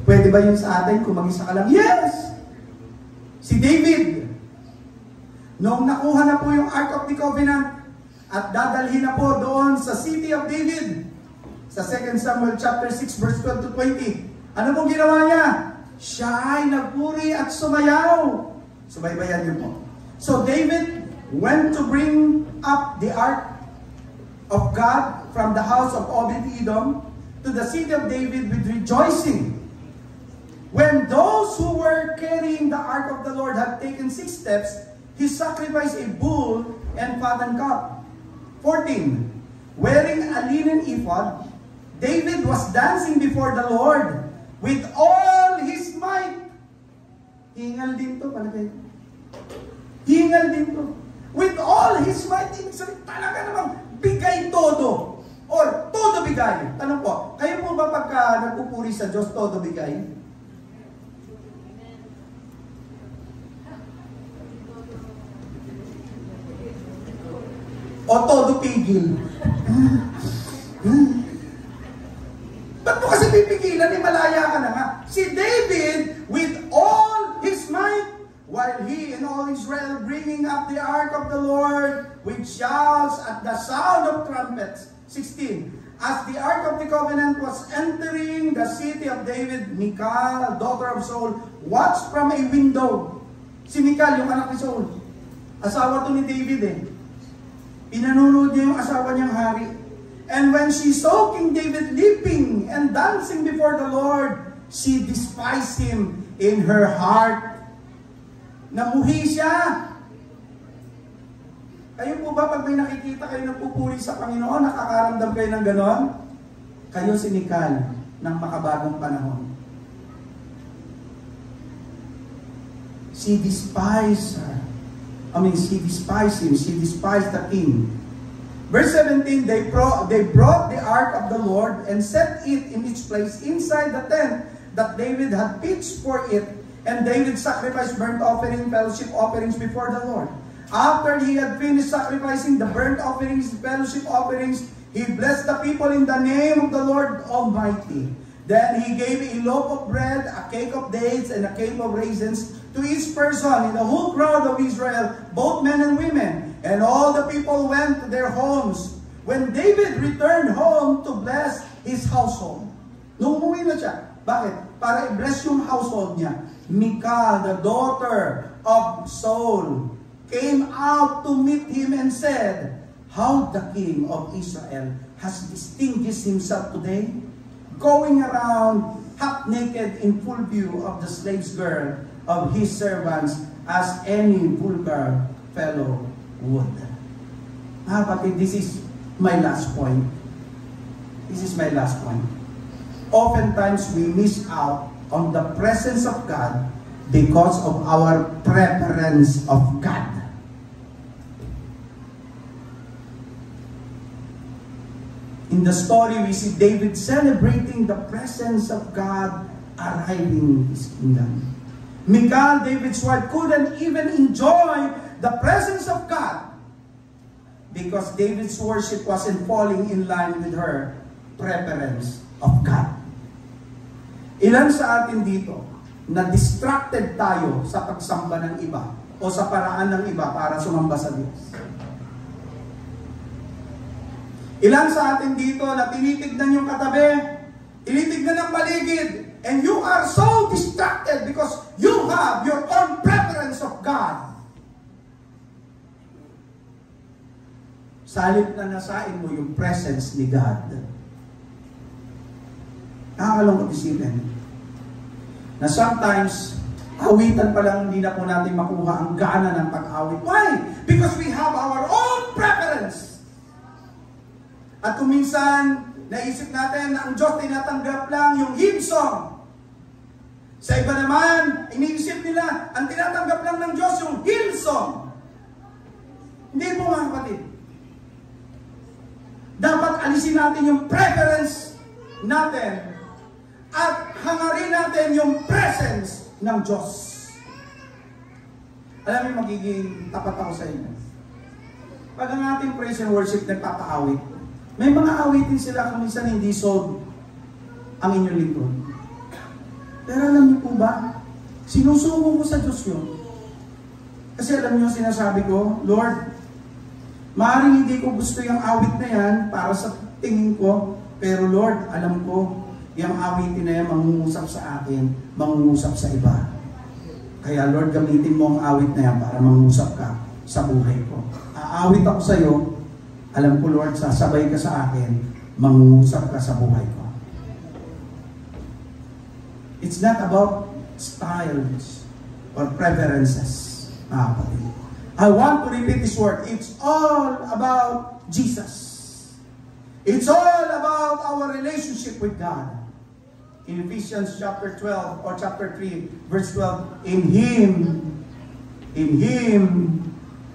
Pwede ba yun sa atin kung mag-isa ka lang? Yes! Si David, noong nakuha na po yung Ark of the Covenant at dadalhin na po doon sa City of David, sa 2 Samuel chapter 6 verse 12 to 20, ano pong ginawa niya? Siya ay nagpuri at sumayaw. Subaybayan niyo po. So David went to bring up the Ark of God from the house of Obed-Edom to the city of David with rejoicing. When those who were carrying the Ark of the Lord had taken 6 steps, he sacrificed a bull and fattened calf. 14. Wearing a linen ephod, David was dancing before the Lord with all his might. Hingal din to, palagay. Hingal din to. With all his might, ibig sabihin, talaga namang bigay todo. Or, todo bigay. Tanong po, kayo po ba pagka nagpupuri sa Diyos, todo bigay? O todo pigil? Ba't mo kasi pipigilan? Malaya ka na nga. Si David, with all his might, while he and all Israel bringing up the ark of the Lord with shouts at the sound of trumpets. 16. As the ark of the covenant was entering the city of David, Michal, daughter of Saul, watched from a window. Si Michal, yung anak ni Saul. Asawa to ni David eh. Pinanonood niya yung asawa niyang hari. And when she saw King David leaping and dancing before the Lord, she despised him in her heart. Namuhi siya. Kayo po ba pag may nakikita kayo nagpupuri sa Panginoon, nakakaramdam kayo ng ganon? Kayo si Michal ng makabagong panahon. She despised her. She despised him. She despised the king. Verse 17, they brought the ark of the Lord and set it in its place inside the tent that David had pitched for it. And David sacrificed burnt offering, fellowship offerings before the Lord. After he had finished sacrificing the burnt offerings, fellowship offerings, he blessed the people in the name of the Lord Almighty. Then he gave a loaf of bread, a cake of dates, and a cake of raisins to each person in the whole crowd of Israel, both men and women. And all the people went to their homes. When David returned home to bless his household. Nung umuwi na siya, bakit? Para i-bless yung household niya. Michal, the daughter of Saul, came out to meet him and said, "How the king of Israel has distinguished himself today, going around half naked in full view of the slaves girl of his servants, as any vulgar fellow would." Kapatid, this is my last point. This is my last point. Oftentimes we miss out on the presence of God because of our preference of God. In the story, we see David celebrating the presence of God arriving in his kingdom. Michal, David's wife, couldn't even enjoy the presence of God because David's worship wasn't falling in line with her preference of God. Ilan sa atin dito na distracted tayo sa pagsamba ng iba o sa paraan ng iba para sumamba sa Diyos? Ilan sa atin dito na tinitignan yung katabi, tinitignan ang paligid, and you are so distracted because you have your own preference of God. Salip na nasain mo yung presence ni God. Nakakalungkot isipin na sometimes awitan pa lang hindi na po natin makuha ang gana ng pag-awit. Why? Because we have our own preference. At kung minsan, naisip natin na ang Diyos tinatanggap lang yung hymn song. Sa iba naman, iniisip nila, ang tinatanggap lang ng Diyos yung hill song. Hindi po mga kapatid. Dapat alisin natin yung preference natin at hangarin natin yung presence ng Diyos. Alam mo, magiging tapat ako sa inyo. Pag ang ating praise and worship nagpapaawit, may mga awitin sila kung minsan hindi solve ang inyong lingkod. Pero alam niyo po ba, sinusuko ko sa Diyos yun. Kasi alam niyo sinasabi ko, Lord, maaaring hindi ko gusto yung awit na yan para sa tingin ko, pero Lord, alam ko, yung awitin na yan mangungusap sa akin, mangungusap sa iba. Kaya Lord, gamitin mo ang awit na yan para mangungusap ka sa buhay ko. Aawit ako sa iyo, alam ko Lord, sasabay ka sa akin, mangungusap ka sa buhay ko. It's not about styles or preferences. I want to repeat this word. It's all about Jesus. It's all about our relationship with God. in Ephesians chapter 12 or chapter 3, verse 12, in Him,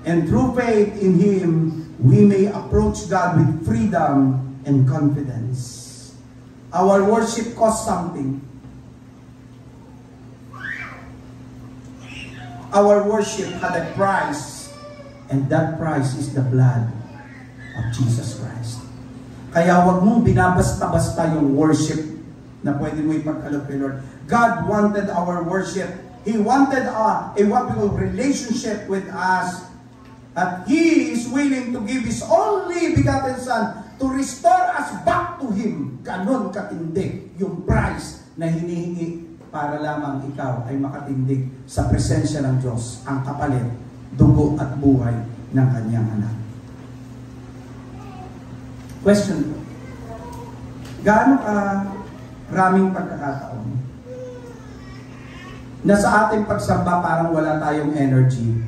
and through faith in Him, we may approach God with freedom and confidence. Our worship costs something. Our worship had a price, and that price is the blood of Jesus Christ. Kaya wag mong binabasta-basta yung worship na pwede mo ipagkaloob kay Lord. God wanted our worship. He wanted a what we call relationship with us. That He is willing to give His only begotten Son to restore us back to Him. Ganon katindi yung price na hinihingi para lamang ikaw ay makatindig sa presensya ng Diyos, ang kapalit, dugo at buhay ng Kanyang anak. Question po. Gaano ka raming pagkakataon na sa ating pagsamba parang wala tayong energy?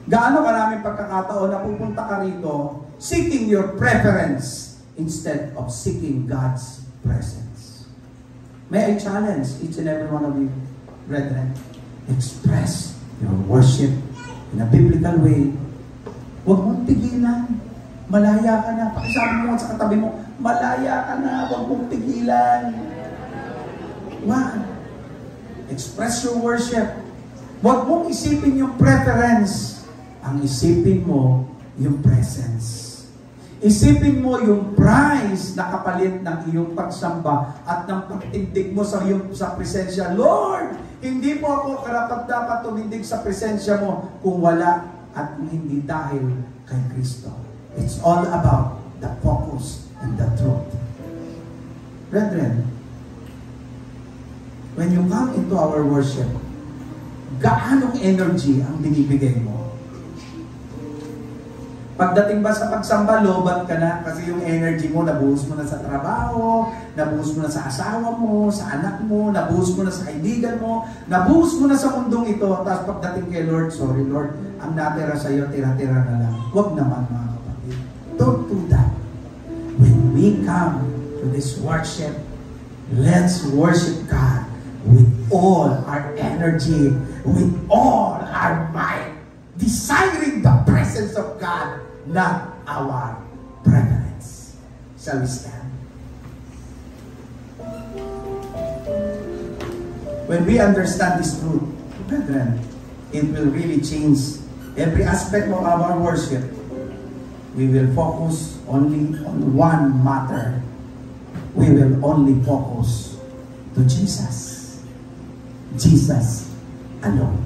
Gaano karaming pagkakataon na pupunta ka rito seeking your preference instead of seeking God's presence? May I challenge each and every one of you, brethren, express your worship in a biblical way. Huwag mong tigilan. Malaya ka na. Pakisabi mo sa katabi mo, malaya ka na. Huwag mong tigilan. Wag. Express your worship. Huwag mong isipin yung preference. Ang isipin mo yung presence. Isipin mo yung price na kapalit ng iyong pagsamba at ng pagtindig mo sa presensya. Lord, hindi po ako karapat-dapat tumindig sa presensya mo kung wala at kung hindi dahil kay Kristo. It's all about the focus and the truth. Brethren, when you come into our worship, gaanong energy ang binibigay mo? Pagdating ba sa pagsamba, lobat ka na kasi yung energy mo, nabuhos mo na sa trabaho, nabuhos mo na sa asawa mo, sa anak mo, nabuhos mo na sa kaibigan mo, nabuhos mo na sa mundong ito, tapos pagdating kay Lord, sorry Lord, ang natira sa iyo, tira-tira na lang. Huwag naman mga kapatid. Don't do that. When we come to this worship, let's worship God with all our energy, with all our might, desiring the presence of God, not our preference. Shall we stand? When we understand this truth, brethren, it will really change every aspect of our worship. We will focus only on one matter. We will only focus to Jesus. Jesus alone.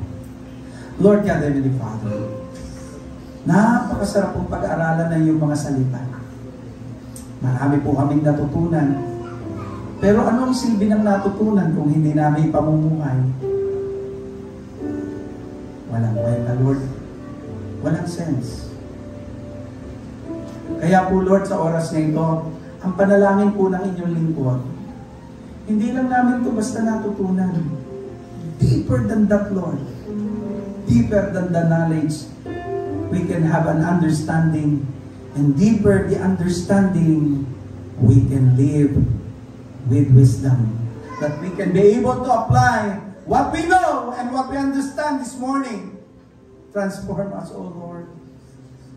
Lord God, Heavenly Father, napakasarap pong pag-aaralan ng iyong mga salita. Marami po kaming natutunan. Pero ano ang silbi ng natutunan kung hindi namin pamumuhay? Walang kwenta, Lord. Walang sense. Kaya po, Lord, sa oras na ito, ang panalangin po ng inyong lingkod, hindi lang namin ito basta natutunan. Deeper than that, Lord. Deeper than the knowledge, we can have an understanding, and deeper the understanding, we can live with wisdom, that we can be able to apply what we know and what we understand this morning. Transform us, O Lord.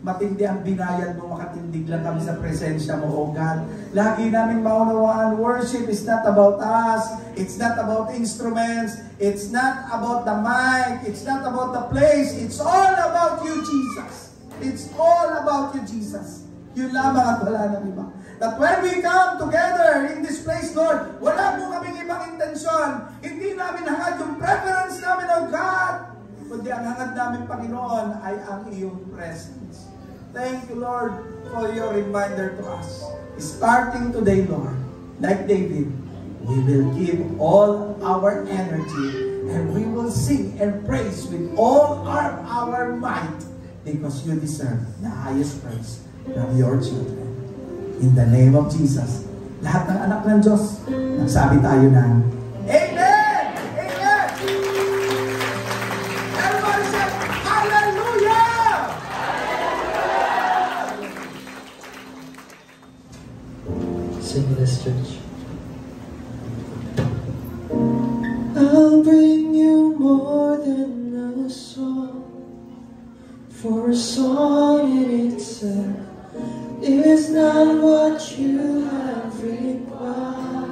Matindi ang binayad mo, makatindig lang kami sa presensya mo, O God. Lagi namin maunawaan, worship is not about us, it's not about instruments, it's not about the mic, it's not about the place, it's all about you, Jesus. It's all about you, Jesus. Yun lamang at wala nang iba. That when we come together in this place, Lord, wala po kaming ibang intensyon. Hindi namin hangad yung preference namin, O God, kundi ang hangad namin, Panginoon, ay ang iyong presence. Thank you, Lord, for your reminder to us. Starting today, Lord, like David, we will give all our energy and we will sing and praise with all our might because you deserve the highest praise from your children. In the name of Jesus, lahat ng anak ng Diyos, nagsabi tayo ng Amen! Amen! Everybody say, Hallelujah! Sing this, church. what you have required.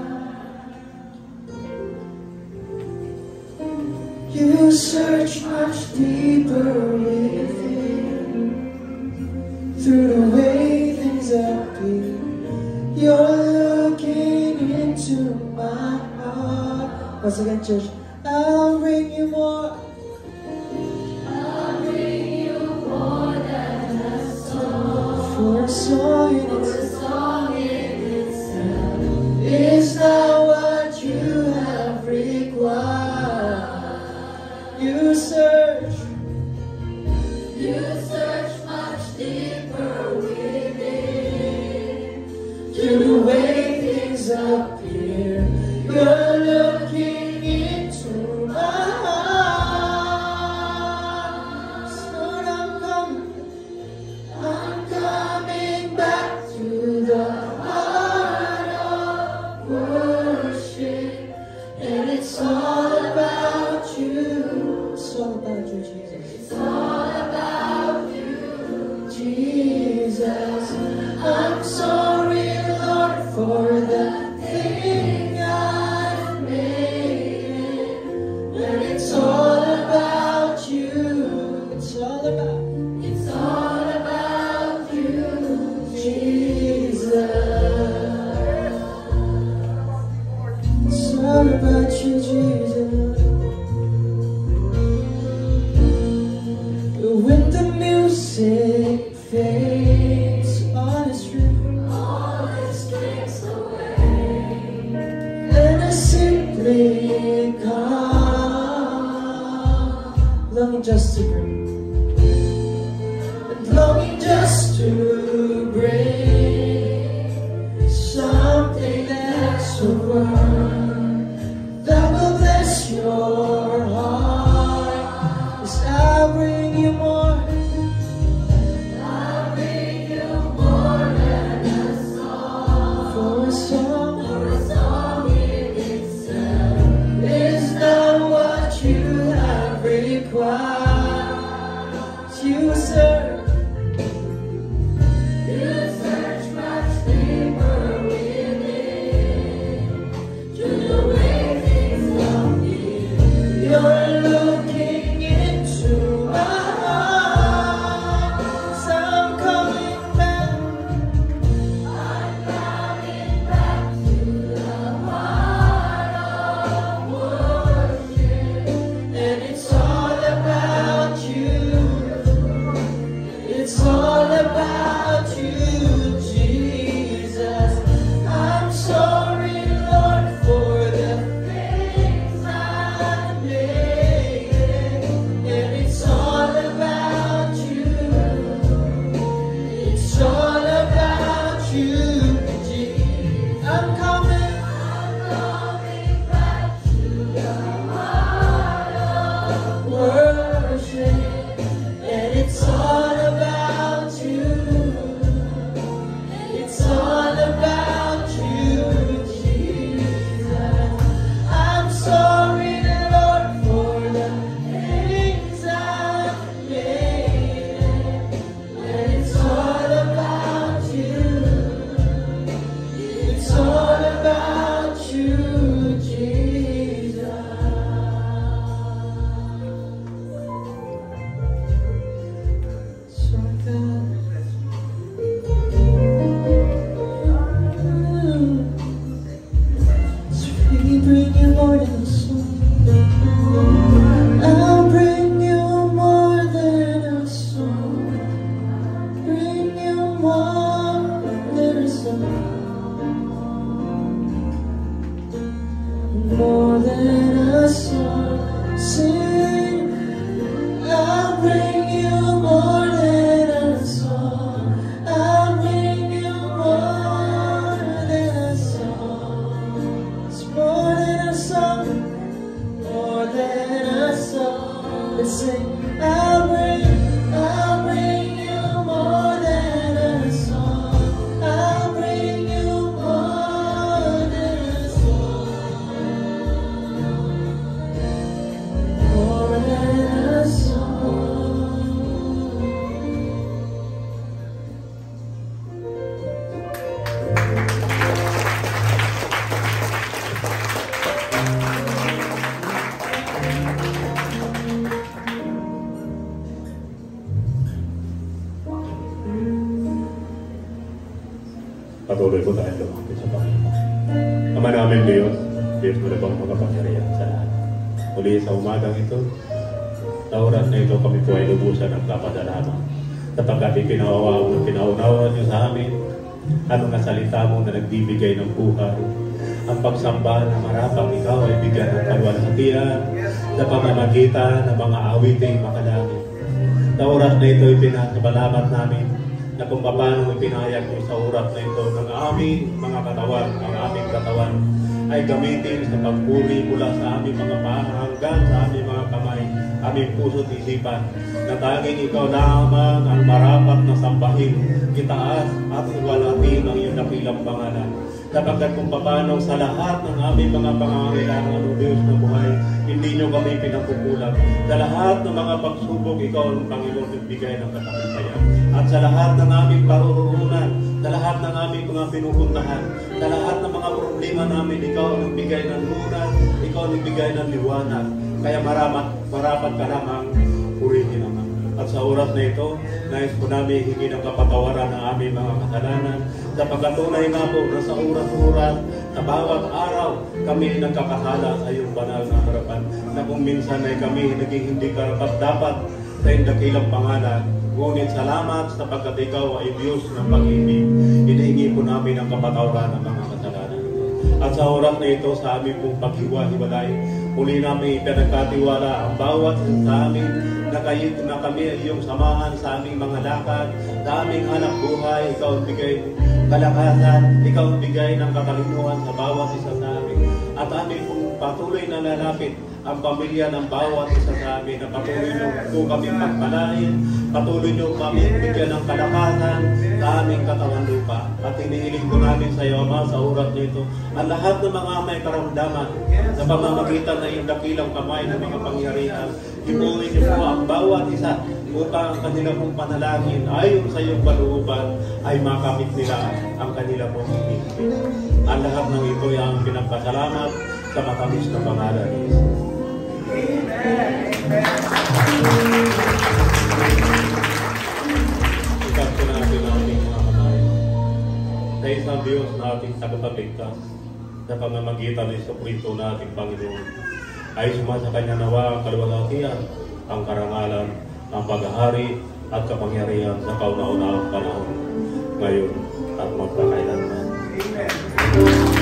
You search much deeper within. Through the way things appear, you're looking into my heart. Once again, church, I'll bring you more. I'll bring you more than a song. For a song in For a itself song in itself. is not what you have required. You search much deeper within. through the way things appear. You're looking into my heart. Lord, I'm coming back to the heart of worship. And it's all about you. It's all about you, Jesus. It's all about you. Jesus, I'm sorry, Lord, for the thing I've made. And it's all about you. It's all about you, Jesus. It's all about you, Jesus. When the music fades, all is true. all this takes away. And I simply come, longing just to bring, and longing just to bring something that's a word that will bless your heart. Yes, I'll bring you more. I'll bring you more than a song. For a song For a song in itself. is not what you have required. You search much deeper within. Through the way things appear. You're looking into my heart. So I'm coming back. I'm coming back to the heart of worship. And it's all about you. It's all about you, Jesus. I'm sorry, Lord, for the things I've made. And it's all about you. It's all about you, Jesus. I'm coming back to the heart of worship. And it's all about you. It's all about you, Jesus. I'm sorry, Lord, for the things I've made. And it's all about you. It's all about you, Jesus. So God, so we bring you more than a song. I'll bring you more than a song. Bring you more than a song. More than a song. Sing. I'll bring you more than a song. I'll bring you more than a song. It's more than a song. More than a song. Let's sing. I'll bring you more than a song. I'll bring you more than a song. Patuloy po tayo lumapit sa Panginoon. Ama namin Diyos, Diyos mo na bang makapangyarihan sa lahat. Muli sa umagang ito, sa oras na ito kami po ay lubusan ng kapadalaman. Sapagkat pinaunawa niyo sa amin, ano na salita mo na nagbibigay ng buhay. Ang pagsamba na marapang ikaw ay bigyan ng kalwalhatian sa pamamagitan ng mga awiting makalangit. Sa oras na ito, ipinasabalamat namin na kung paano ipinahayag mo sa oras na ito ng aming mga katawan, ang aming katawan ay gamitin sa pagpuri mula sa aming mga paa hanggang sa aming mga kamay, aming puso't isipan, na tanging ikaw lamang ang marapat na sambahin, itaas at iwalatin ang iyong dakilang pangalan. Sapagkat kung paano sa lahat ng aming mga pangangailangan o Diyos na buhay, hindi nyo kami pinakukulang. Sa lahat ng mga pagsubok, ikaw ang Panginoon nagbigay ng katagumpayan. At sa lahat ng aming paruroonan, sa lahat ng aming mga pinupuntahan, sa lahat ng mga problema namin, ikaw ang nagbigay ng lunas, ikaw ang nagbigay ng liwanag. Kaya marapat ka lamang purihin naman. At sa oras na ito, nais po namin hingi ng kapatawaran ng aming mga kasalanan. Sa pagkatunay nga po na sa oras-oras, sa bawat araw, kami nagkakasala sa iyong banal na harapan. Na kung minsan ay kami naging hindi karapat-dapat sa iyong dakilang pangalan. Ngunit salamat sapagkat ikaw ay Diyos ng pag-ibig. Hinihingi po namin ang kapatawaran ng mga kasalanan. At sa oras na ito, sa aming pong paghiwa-hiwalay, muli namin ipinagkatiwala ang bawat sa amin na kami ay iyong samahan sa aming mga lakad, sa aming hanap buhay. Ikaw ang bigay kalakasan, ikaw ang bigay ng katalinuhan sa bawat isa sa amin. At aming pong patuloy na lalapit ang pamilya ng bawat isa sa amin, na patuloy nyo po kami pagpalain, patuloy nyo kami bigyan ng kalakasan sa aming katawan lupa. At inihiling ko namin sa iyo, Ama, sa oras nito, ang lahat ng mga may karamdaman sa pamamagitan ng iyong dakilang kamay ng mga pangyarihan, ibuhin niyo po ang bawat isa upang ang kanila pong panalangin ayon sa iyong kalooban ay makamit nila ang kanila pong hinihiling. Ang lahat ng ito ay ang pinagpasalamat sa matamis na pangalan ni Jesus. Ikat ko natin ang ating mga kamay sa isang Diyos na ating tagapagligtas sa pamamagitan ng Jesucristo na ating Panginoon, ay sumasa Kanya nawa ang kalwalhatian, ang karangalan, ang paghahari at kapangyarihan sa kauna-unahang panahon, ngayon at magpakailanman. Amen.